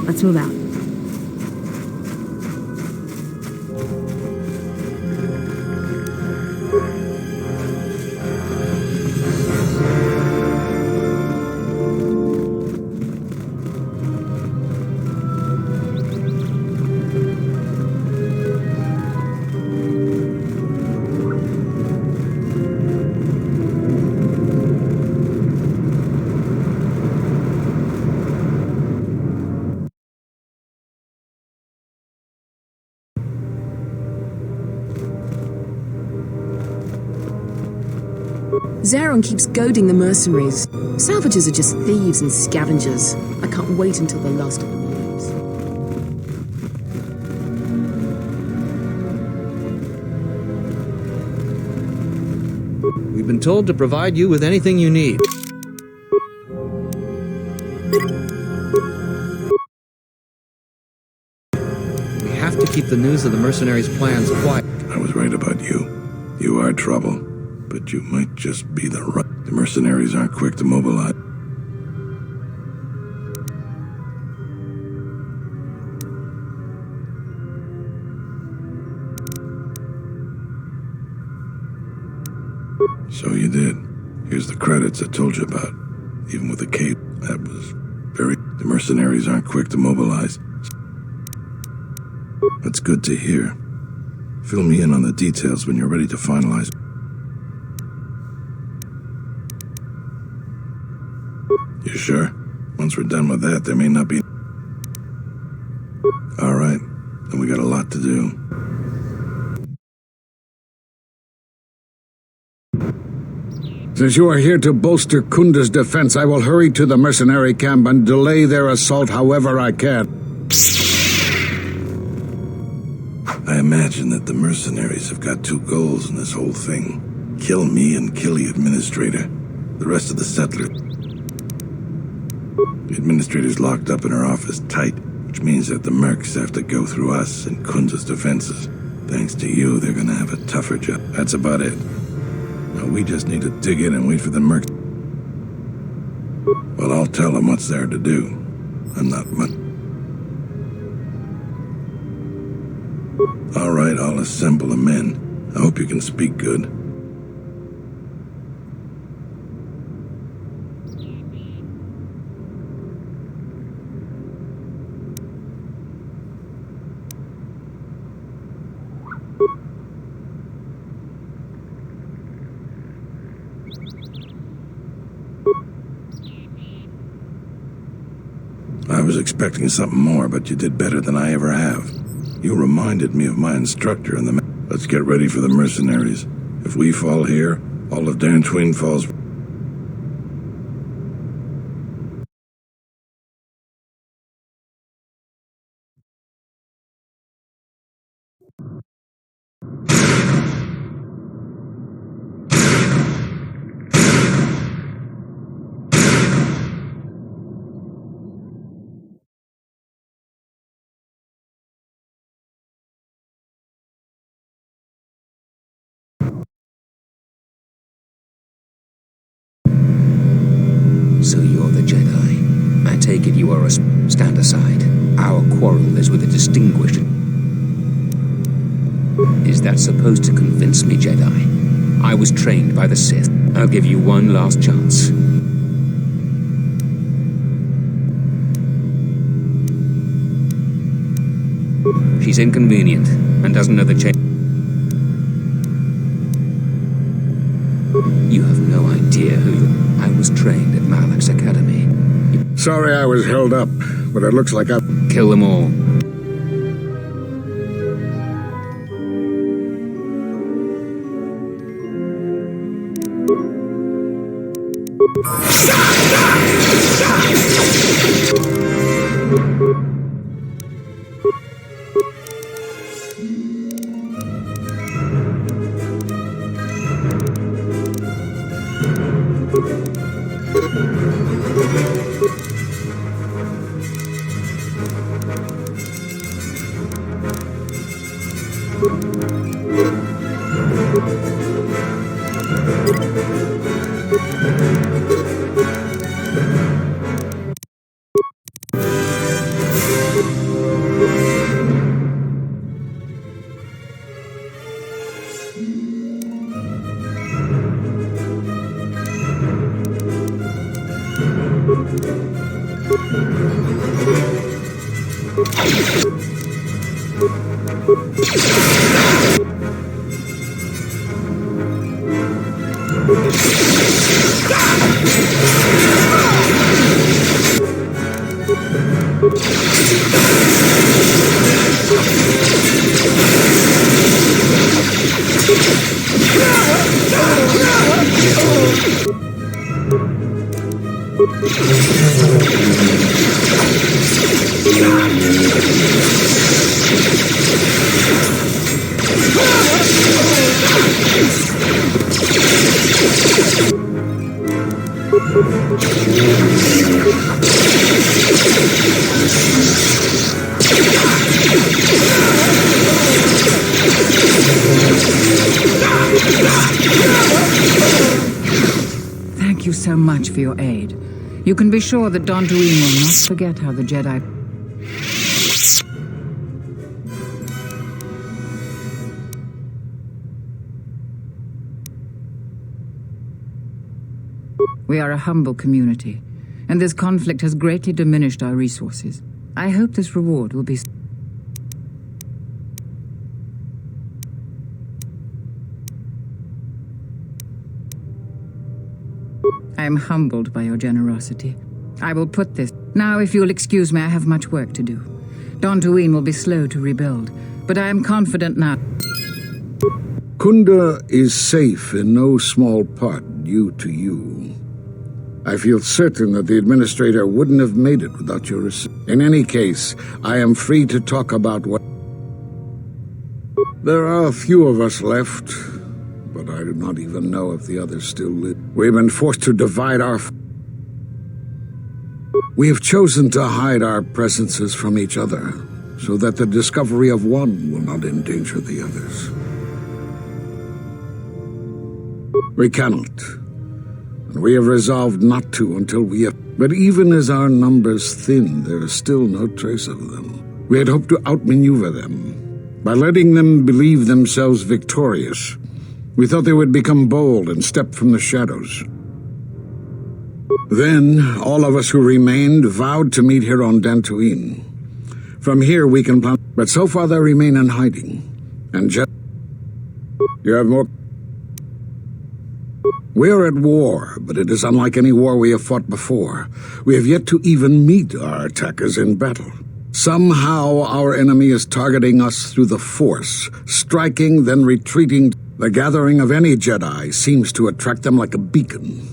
S20: Let's move out.
S21: Zaron keeps goading the mercenaries. Salvagers are just thieves and scavengers. I can't wait until the last of them leaves.
S19: We've been told to provide you with anything you need. We have to keep the news of the mercenaries' plans quiet.
S14: I was right about you. You are trouble, but you might just be the right. The mercenaries aren't quick to mobilize. So you did. Here's the credits I told you about. Even with the cape, that was very... The mercenaries aren't quick to mobilize. That's good to hear. Fill me in on the details when you're ready to finalize. You sure? Once we're done with that, there may not be... All right. Then we got a lot to do.
S12: Since you are here to bolster Kunda's defense, I will hurry to the mercenary camp and delay their assault however I can.
S14: I imagine that the mercenaries have got two goals in this whole thing. Kill me and kill the administrator. The rest of the settlers. The administrator's locked up in her office tight, which means that the mercs have to go through us and Kunda's defenses. Thanks to you, they're gonna have a tougher job. That's about it. Now we just need to dig in and wait for the mercs. Well, I'll tell them what's there to do. I'm not much. All right, I'll assemble the men. I hope you can speak good. I was expecting something more, but you did better than I ever have. You reminded me of my instructor in the... Let's get ready for the mercenaries. If we fall here, all of Dantooine falls...
S13: So you're the Jedi. I take it you are a... Stand aside. Our quarrel is with a distinguished... Is that supposed to convince me, Jedi? I was trained by the Sith. I'll give you one last chance. She's inconvenient and doesn't know the change. You have no idea who you... I was trained at Malak's academy.
S12: Sorry I was held up, but it looks like I've...
S13: Kill them all.
S16: Thank you so much for your aid. You can be sure that Dantooine will not forget how the Jedi... We are a humble community, and this conflict has greatly diminished our resources. I hope this reward will be... I am humbled by your generosity. I will put this... Now, if you'll excuse me, I have much work to do. Dantooine will be slow to rebuild, but I am confident now...
S12: Kunda is safe in no small part due to you. I feel certain that the administrator wouldn't have made it without your assistance. In any case, I am free to talk about what... There are a few of us left, but I do not even know if the others still live. We've been forced to divide our... We have chosen to hide our presences from each other, so that the discovery of one will not endanger the others. We cannot. And we have resolved not to until we have... But even as our numbers thin, there is still no trace of them. We had hoped to outmaneuver them. By letting them believe themselves victorious, we thought they would become bold and step from the shadows. Then, all of us who remained vowed to meet here on Dantooine. From here we can plan... But so far they remain in hiding. And you have more... We are at war, but it is unlike any war we have fought before. We have yet to even meet our attackers in battle. Somehow our enemy is targeting us through the Force, striking, then retreating. The gathering of any Jedi seems to attract them like a beacon.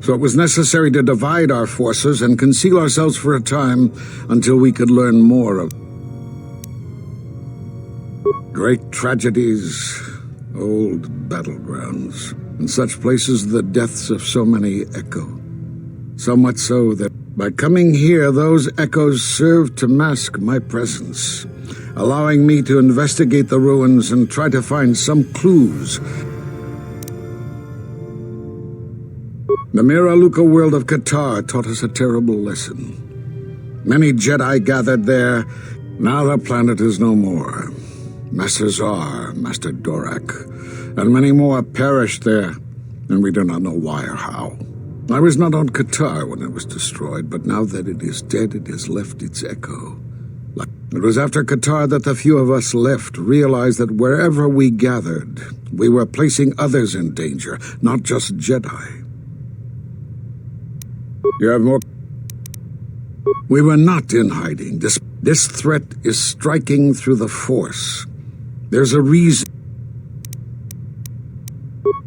S12: So it was necessary to divide our forces and conceal ourselves for a time until we could learn more of great tragedies, old battlegrounds. In such places, the deaths of so many echo. So much so that by coming here, those echoes serve to mask my presence, allowing me to investigate the ruins and try to find some clues. The Miraluka world of Qatar taught us a terrible lesson. Many Jedi gathered there. Now the planet is no more. Master Zar, Master Dorak, and many more perished there, and we do not know why or how. I was not on Qatar when it was destroyed, but now that it is dead, it has left its echo. It was after Qatar that the few of us left realized that wherever we gathered, we were placing others in danger, not just Jedi. You have more... We were not in hiding. This threat is striking through the Force. There's a reason.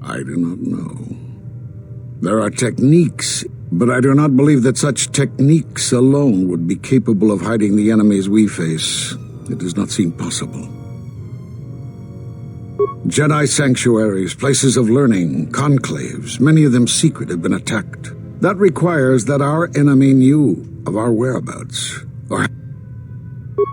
S12: I do not know. There are techniques, but I do not believe that such techniques alone would be capable of hiding the enemies we face. It does not seem possible. Jedi sanctuaries, places of learning, conclaves, many of them secret, have been attacked. That requires that our enemy knew of our whereabouts. Or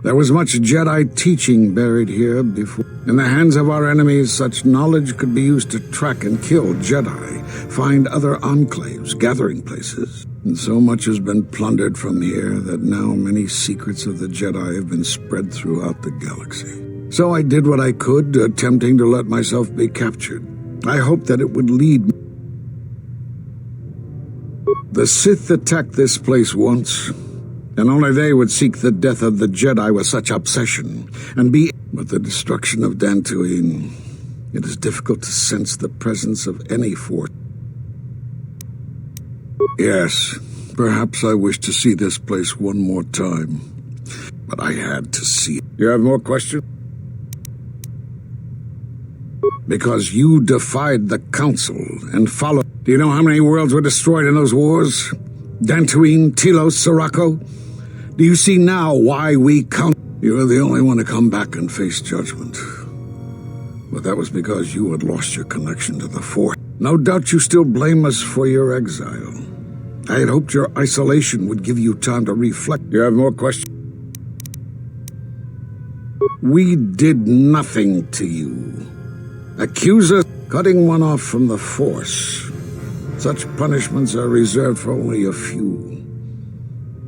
S12: there was much Jedi teaching buried here before. In the hands of our enemies, such knowledge could be used to track and kill Jedi, find other enclaves, gathering places. And so much has been plundered from here that now many secrets of the Jedi have been spread throughout the galaxy. So I did what I could, attempting to let myself be captured. I hoped that it would lead me. The Sith attacked this place once, and only they would seek the death of the Jedi with such obsession, and be... With the destruction of Dantooine, it is difficult to sense the presence of any force. Yes, perhaps I wish to see this place one more time, but I had to see it. You have more questions? Because you defied the Council and followed... Do you know how many worlds were destroyed in those wars? Dantooine, Telos, Sirocco? Do you see now why we count... You were the only one to come back and face judgment. But that was because you had lost your connection to the Force. No doubt you still blame us for your exile. I had hoped your isolation would give you time to reflect. You have more questions? We did nothing to you. Accuse us of cutting one off from the Force. Such punishments are reserved for only a few.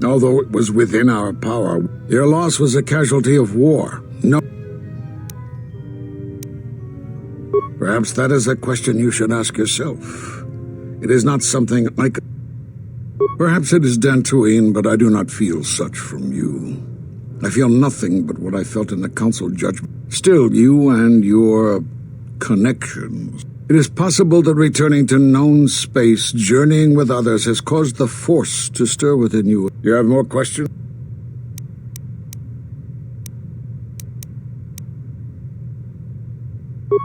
S12: Although it was within our power, your loss was a casualty of war. No. Perhaps that is a question you should ask yourself. It is not something I could... Perhaps it is Dantooine, but I do not feel such from you. I feel nothing but what I felt in the Council judgment. Still, you and your connections. It is possible that returning to known space, journeying with others, has caused the Force to stir within you. You have more questions?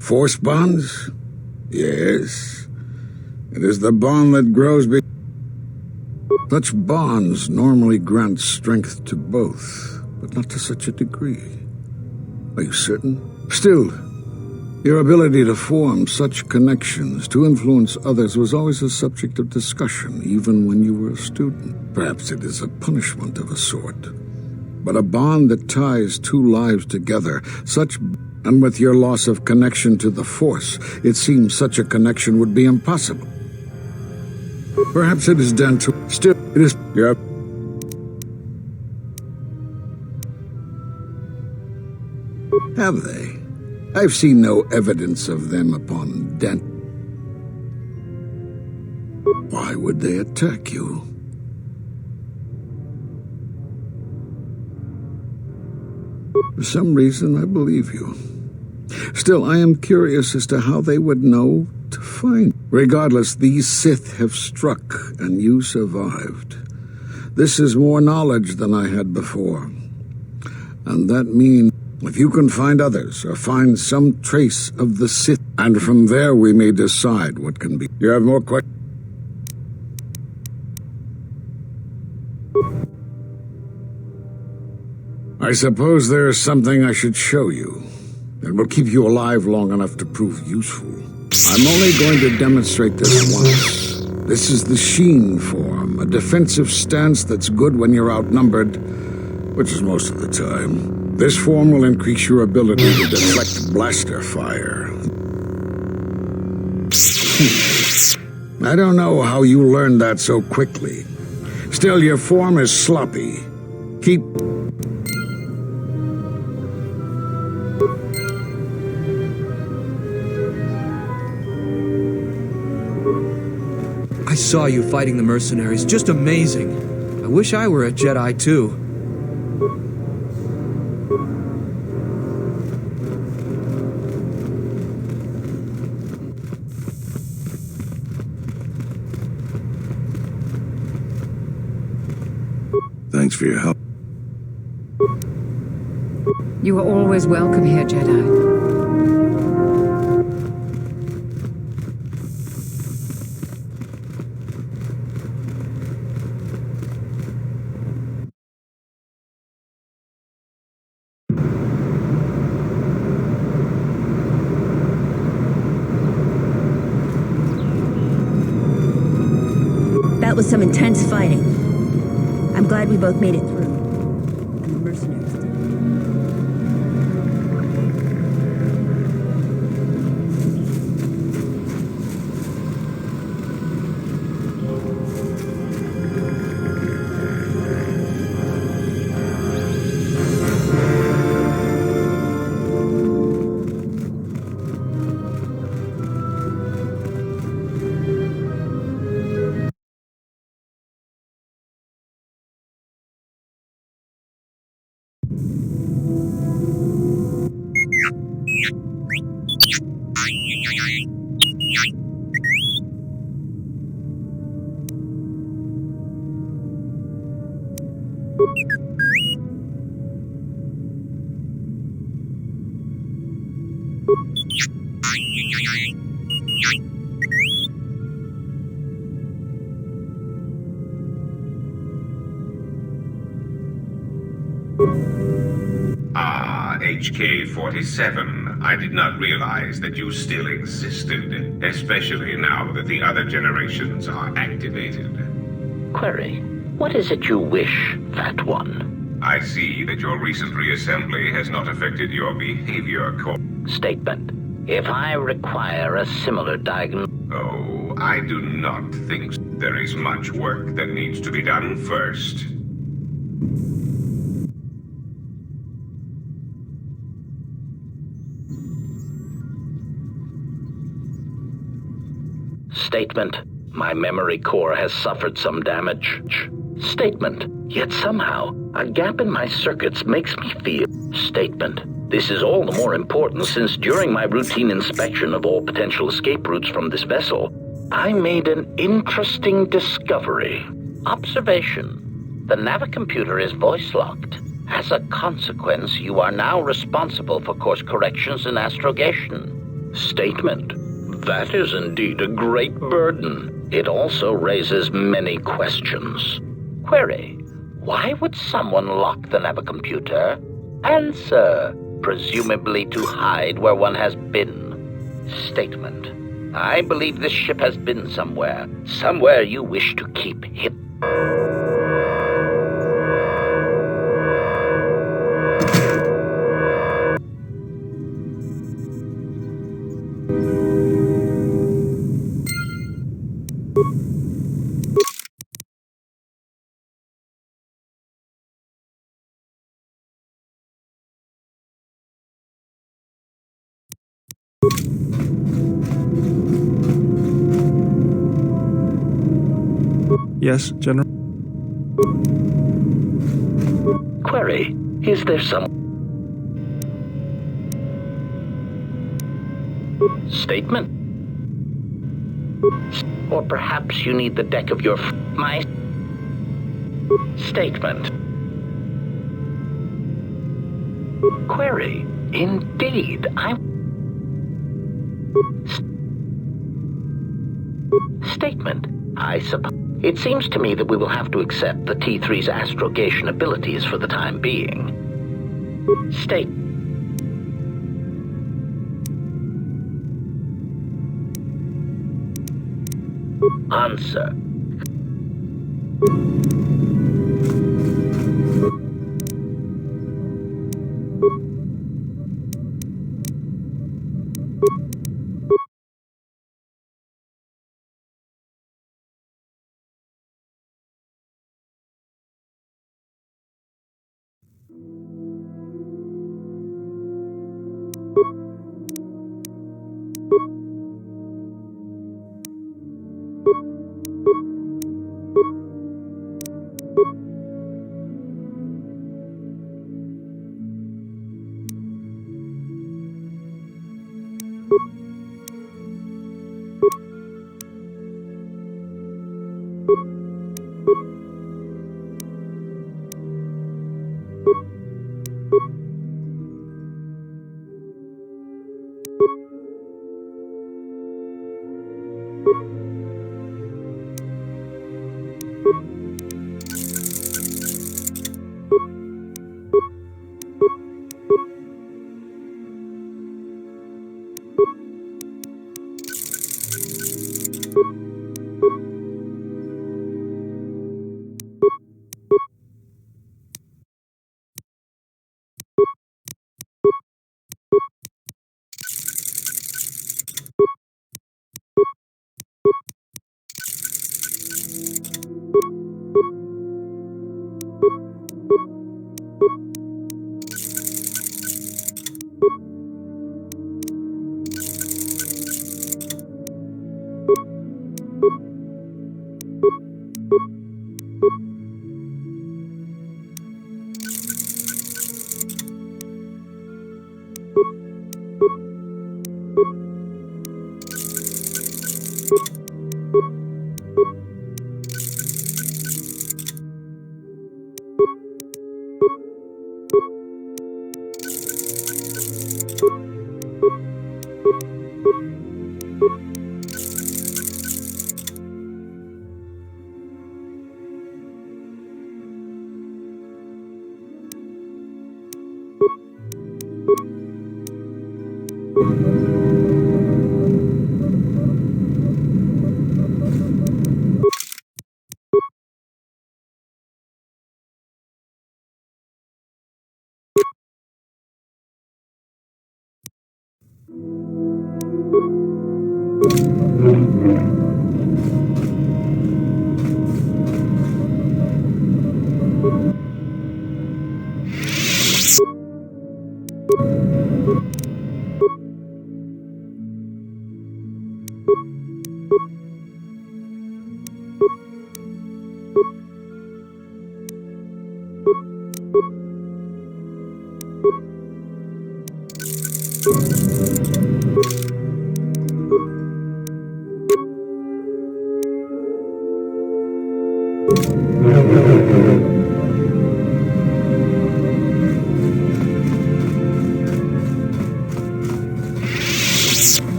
S12: Force bonds? Yes. It is the bond that grows Such bonds normally grant strength to both, but not to such a degree. Are you certain? Still, your ability to form such connections, to influence others, was always a subject of discussion, even when you were a student. Perhaps it is a punishment of a sort. But a bond that ties two lives together, and with your loss of connection to the Force, it seems such a connection would be impossible. Perhaps it is done to... Still, it is... Yep. Have they? I've seen no evidence of them upon Dent. Why would they attack you? For some reason, I believe you. Still, I am curious as to how they would know to find. Regardless, these Sith have struck, and you survived. This is more knowledge than I had before. And that means if you can find others, or find some trace of the Sith, and from there we may decide what can be. You have more questions? I suppose there is something I should show you. It will keep you alive long enough to prove useful. I'm only going to demonstrate this once. This is the Sheen form, a defensive stance that's good when you're outnumbered, which is most of the time. This form will increase your ability to deflect blaster fire. I don't know how you learned that so quickly. Still, your form is sloppy. Keep...
S19: I saw you fighting the mercenaries. Just amazing. I wish I were a Jedi, too.
S14: Thanks for your help.
S16: You are always welcome here, Jedi.
S20: That was some intense fighting. I'm glad we both made it through.
S1: Ah, HK-47. I did not realize that you still existed, especially now that the other generations are activated.
S22: Query, what is it you wish, Fat One?
S1: I see that your recent reassembly has not affected your behavior,
S22: Statement. If I require a similar diagnosis...
S1: Oh, I do not think so. There is much work that needs to be done first.
S22: Statement. My memory core has suffered some damage. Statement. Yet somehow, a gap in my circuits makes me feel... Statement. This is all the more important since during my routine inspection of all potential escape routes from this vessel, I made an interesting discovery. Observation. The navicomputer is voice-locked. As a consequence, you are now responsible for course corrections and astrogation. Statement. That is indeed a great burden. It also raises many questions. Query. Why would someone lock the navicomputer? Answer. Presumably to hide where one has been. Statement. I believe this ship has been somewhere. Somewhere you wish to keep hidden.
S23: Yes, General.
S22: Query. Is there some... Statement? Or perhaps you need the deck of your... My... Statement. Query. Indeed, Statement. I suppose... It seems to me that we will have to accept the T3's astrogation abilities for the time being. State. Answer.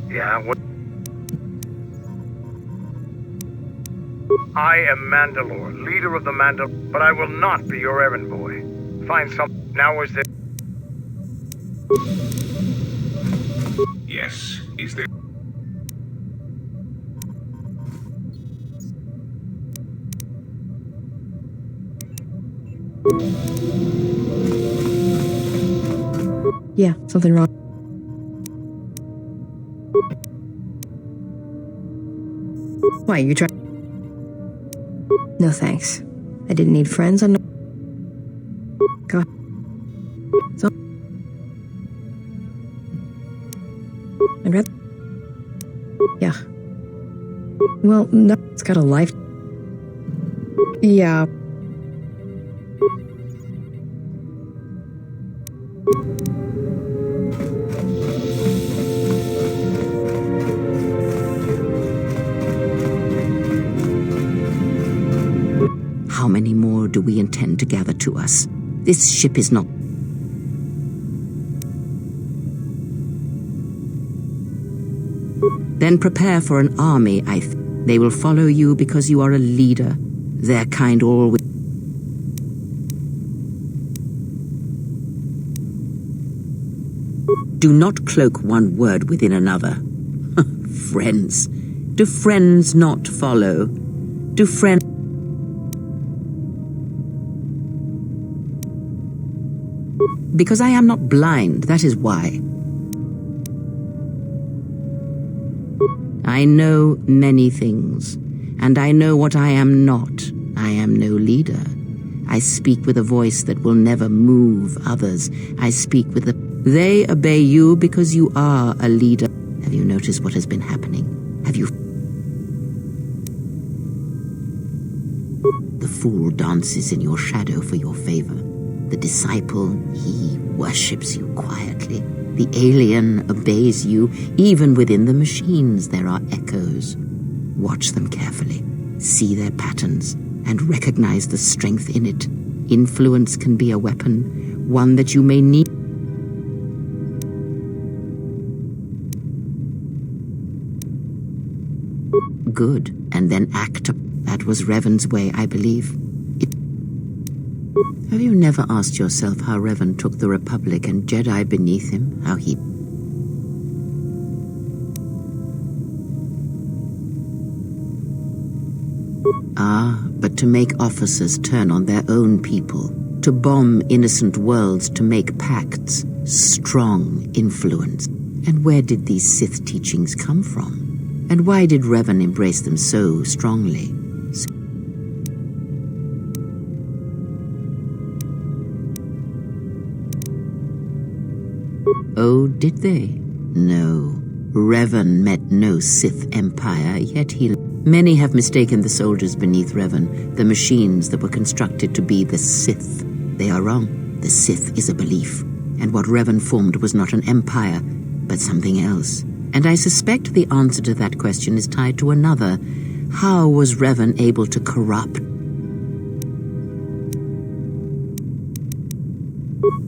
S2: Yeah, what? I am Mandalore, leader of the Mandalore, but I will not be your errand boy. Find some. Now is there?
S1: Yes, is there?
S9: Yeah, something wrong. Why, you trying? No thanks. I didn't need friends. I'm not. God. So. I'd rather. Yeah. Well, no, it's got a life. Yeah.
S3: How many more do we intend to gather to us? This ship is not... Then prepare for an army, They will follow you because you are a leader. Their kind always... Do not cloak one word within another. Friends. Do friends not follow? Do friends... Because I am not blind, that is why. I know many things, and I know what I am not. I am no leader. I speak with a voice that will never move others. I speak with a... They obey you because you are a leader. Have you noticed what has been happening? Have you... The fool dances in your shadow for your favor. The disciple, he worships you quietly. The alien obeys you. Even within the machines, there are echoes. Watch them carefully. See their patterns and recognize the strength in it. Influence can be a weapon, one that you may need. Good, and then act. That was Revan's way, I believe. Have you never asked yourself how Revan took the Republic and Jedi beneath him? How he... Ah, but to make officers turn on their own people, to bomb innocent worlds, to make pacts, strong influence. And where did these Sith teachings come from? And why did Revan embrace them so strongly? Oh, did they? No. Revan met no Sith empire, yet he... Many have mistaken the soldiers beneath Revan, the machines that were constructed to be the Sith. They are wrong. The Sith is a belief. And what Revan formed was not an empire, but something else. And I suspect the answer to that question is tied to another. How was Revan able to corrupt?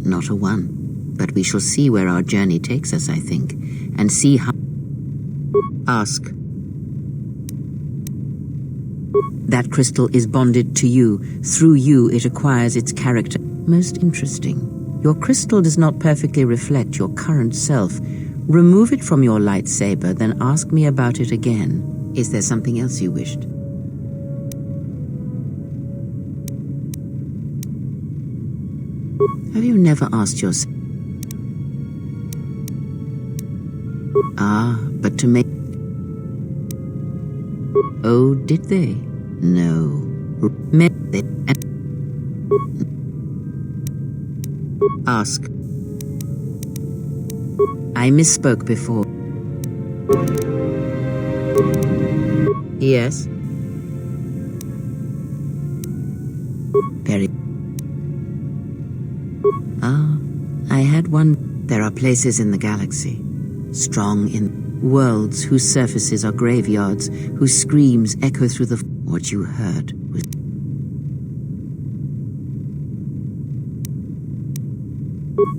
S3: Not a one. But we shall see where our journey takes us, I think, and see how... Ask. That crystal is bonded to you. Through you, it acquires its character. Most interesting. Your crystal does not perfectly reflect your current self. Remove it from your lightsaber, then ask me about it again. Is there something else you wished? Have you never asked yourself... Ah, but to make... Oh, did they? No. Ask. I misspoke before. Yes? Very. Ah, I had one. There are places in the galaxy, strong in worlds whose surfaces are graveyards, whose screams echo through the... What you heard was...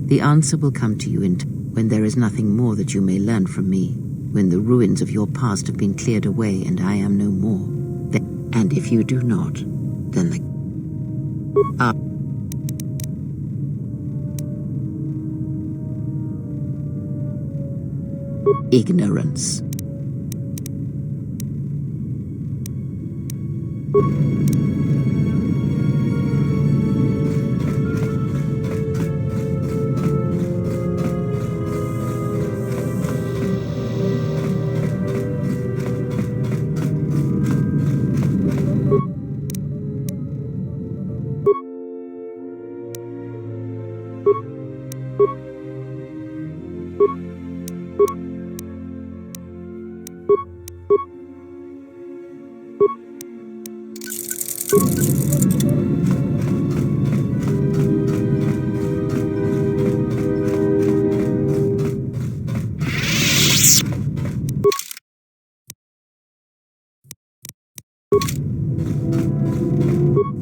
S3: The answer will come to you when there is nothing more that you may learn from me, when the ruins of your past have been cleared away and I am no more. And if you do not, then the... Ignorance.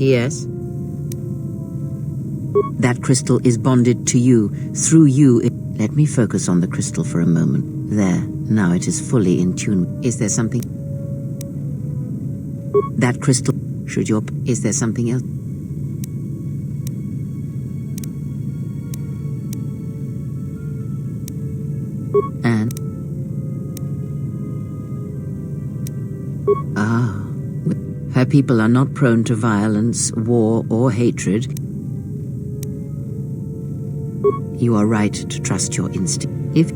S3: Yes? That crystal is bonded to you. Through you, let me focus on the crystal for a moment. There, now it is fully in tune. Is there something... That crystal... Should your... Is there something else? And... Ah... Her people are not prone to violence, war, or hatred. You are right to trust your instinct. If...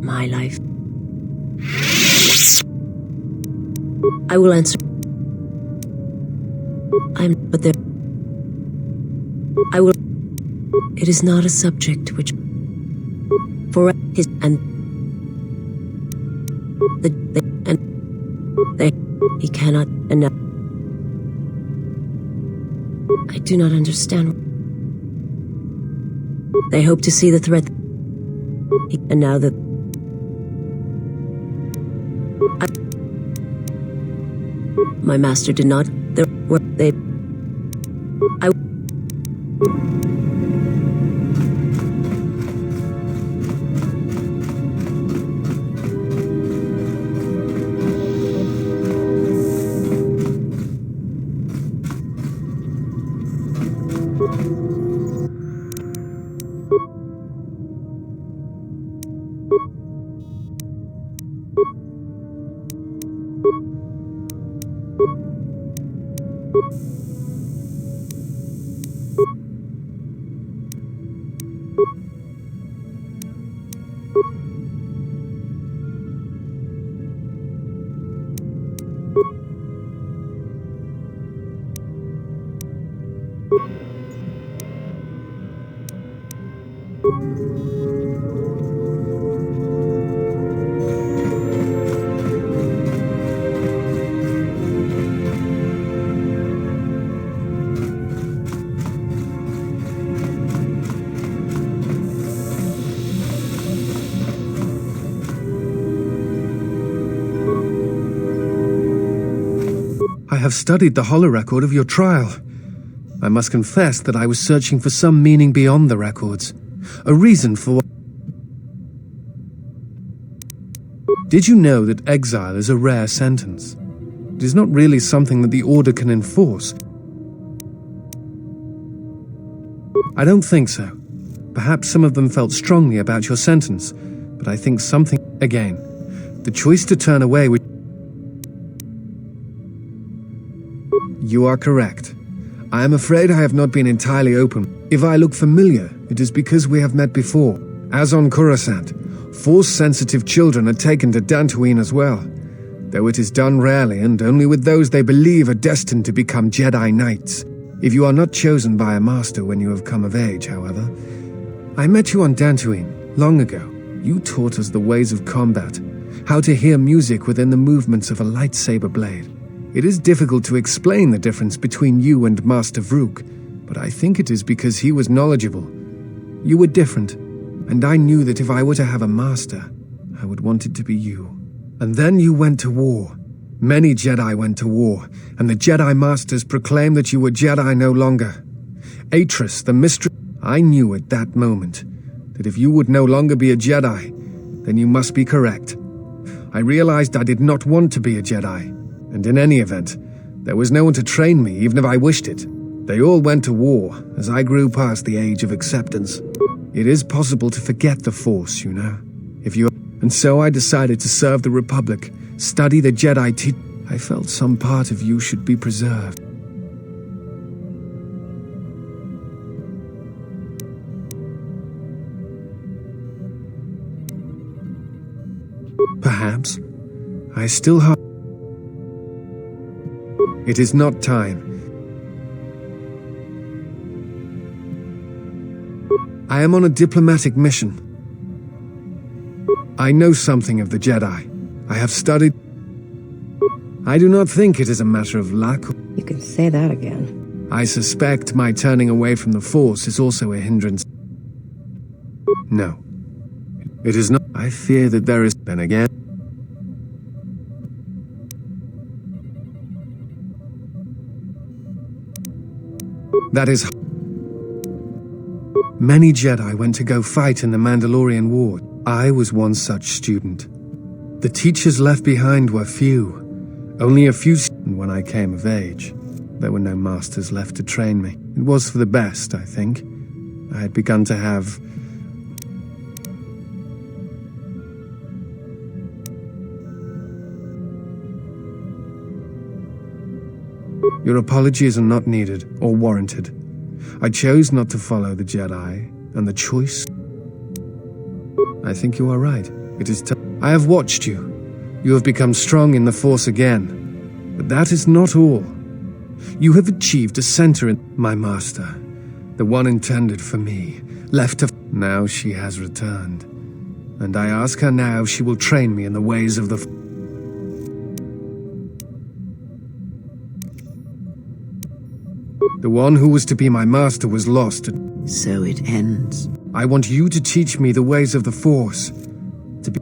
S3: My life. I will answer. But there. I will. It is not a subject which. For his and. He cannot. And now. I do not understand. They hope to see the threat. And now that... My master did not... They... I...
S4: I have studied the holorecord of your trial. I must confess that I was searching for some meaning beyond the records. A reason for... Did you know that exile is a rare sentence? It is not really something that the Order can enforce. I don't think so. Perhaps some of them felt strongly about your sentence, but I think something... Again, the choice to turn away... You are correct. I am afraid I have not been entirely open. If I look familiar, it is because we have met before. As on Coruscant, Force-sensitive children are taken to Dantooine as well, though it is done rarely and only with those they believe are destined to become Jedi Knights. If you are not chosen by a master when you have come of age, however. I met you on Dantooine long ago. You taught us the ways of combat, how to hear music within the movements of a lightsaber blade. It is difficult to explain the difference between you and Master Vrook, but I think it is because he was knowledgeable. You were different, and I knew that if I were to have a master, I would want it to be you. And then you went to war. Many Jedi went to war, and the Jedi Masters proclaimed that you were Jedi no longer. Atris, the mistress... I knew at that moment that if you would no longer be a Jedi, then you must be correct. I realized I did not want to be a Jedi, and in any event, there was no one to train me even if I wished it. They all went to war as I grew past the age of acceptance. It is possible to forget the Force, you know. And so I decided to serve the Republic, study the Jedi I felt some part of you should be preserved. Perhaps. I still have... It is not time. I am on a diplomatic mission. I know something of the Jedi. I have studied... I do not think it is a matter of luck.
S9: You can say that again.
S4: I suspect my turning away from the Force is also a hindrance. No. It is not. I fear that there is... Then again... That is... Many Jedi went to go fight in the Mandalorian War. I was one such student. The teachers left behind were few. Only a few... When I came of age, there were no masters left to train me. It was for the best, I think. I had begun to have... Your apologies are not needed or warranted. I chose not to follow the Jedi, and the choice... I think you are right. It is I have watched you. You have become strong in the Force again. But that is not all. You have achieved a center in... My master, the one intended for me, left to... Now she has returned. And I ask her now if she will train me in the ways of the... The one who was to be my master was lost.
S3: So it ends.
S4: I want you to teach me the ways of the Force. To be...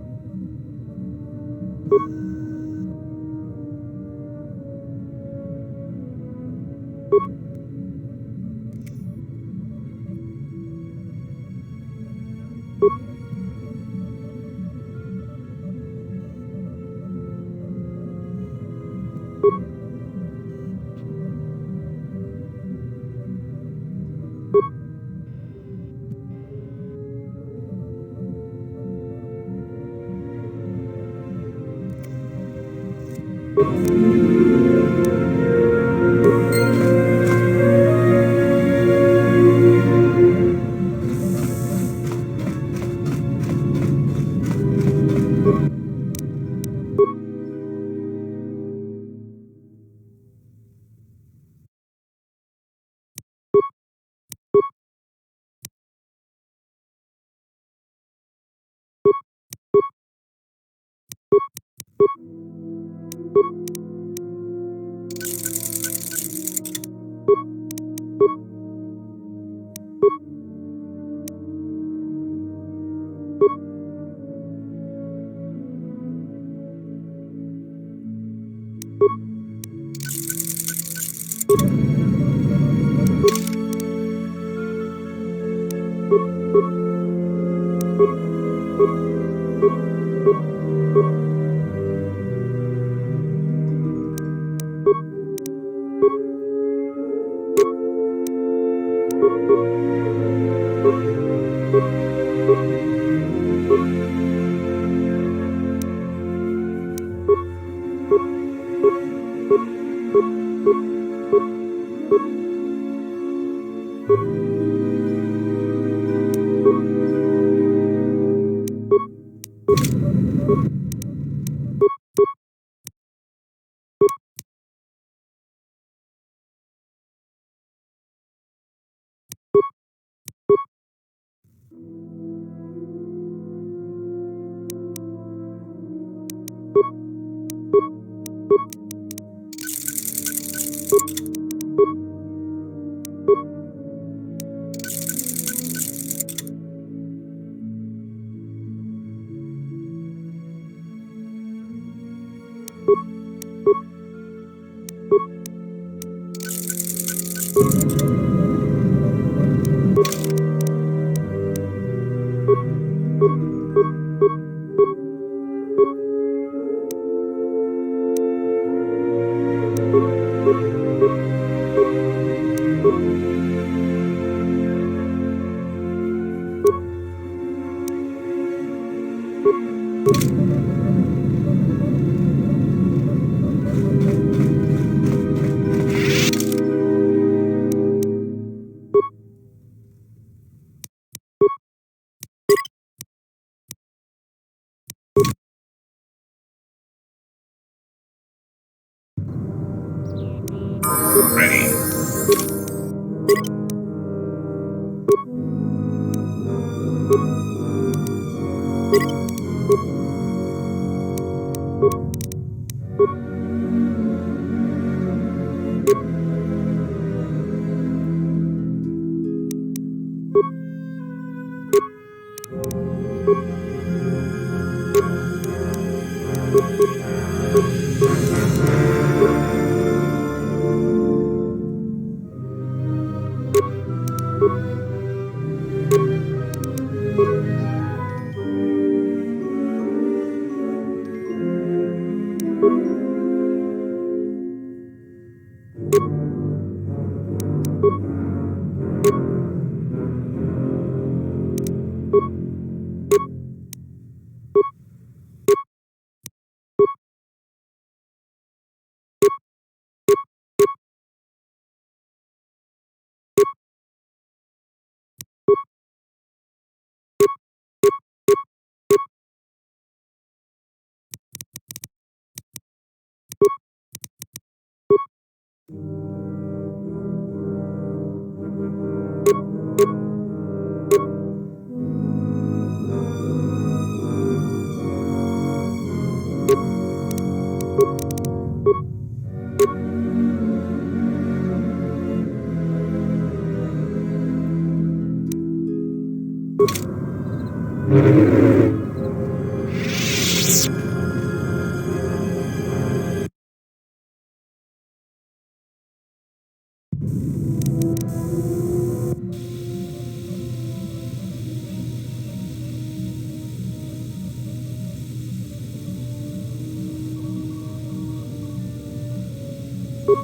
S1: Ready.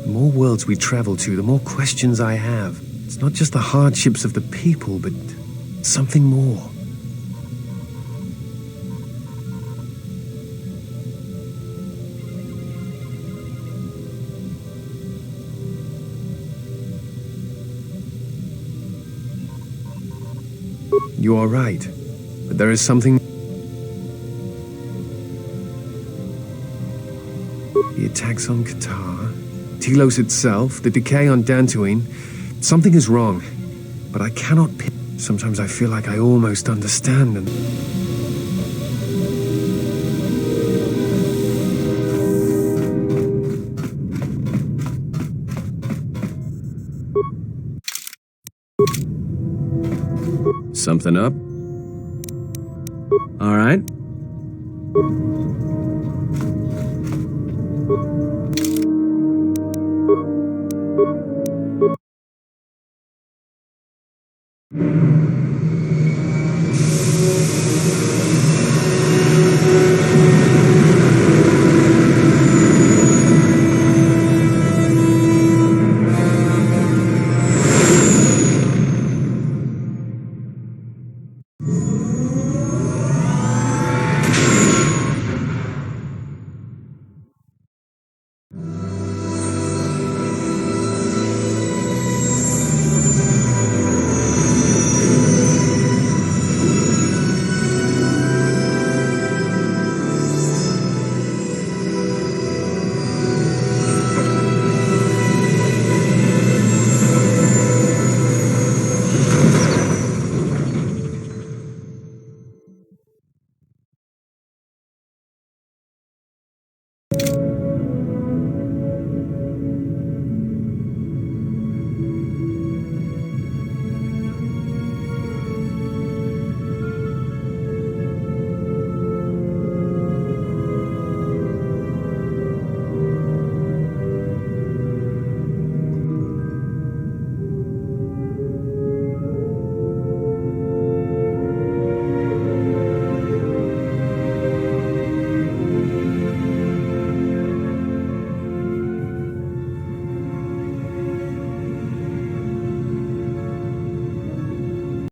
S4: The more worlds we travel to, the more questions I have. It's not just the hardships of the people, but something more. You are right, but there is something. The attacks on Qatar, Telos itself, the decay on Dantooine. Something is wrong, but I cannot pick. Sometimes I feel like I almost understand and...
S11: Something up? All right.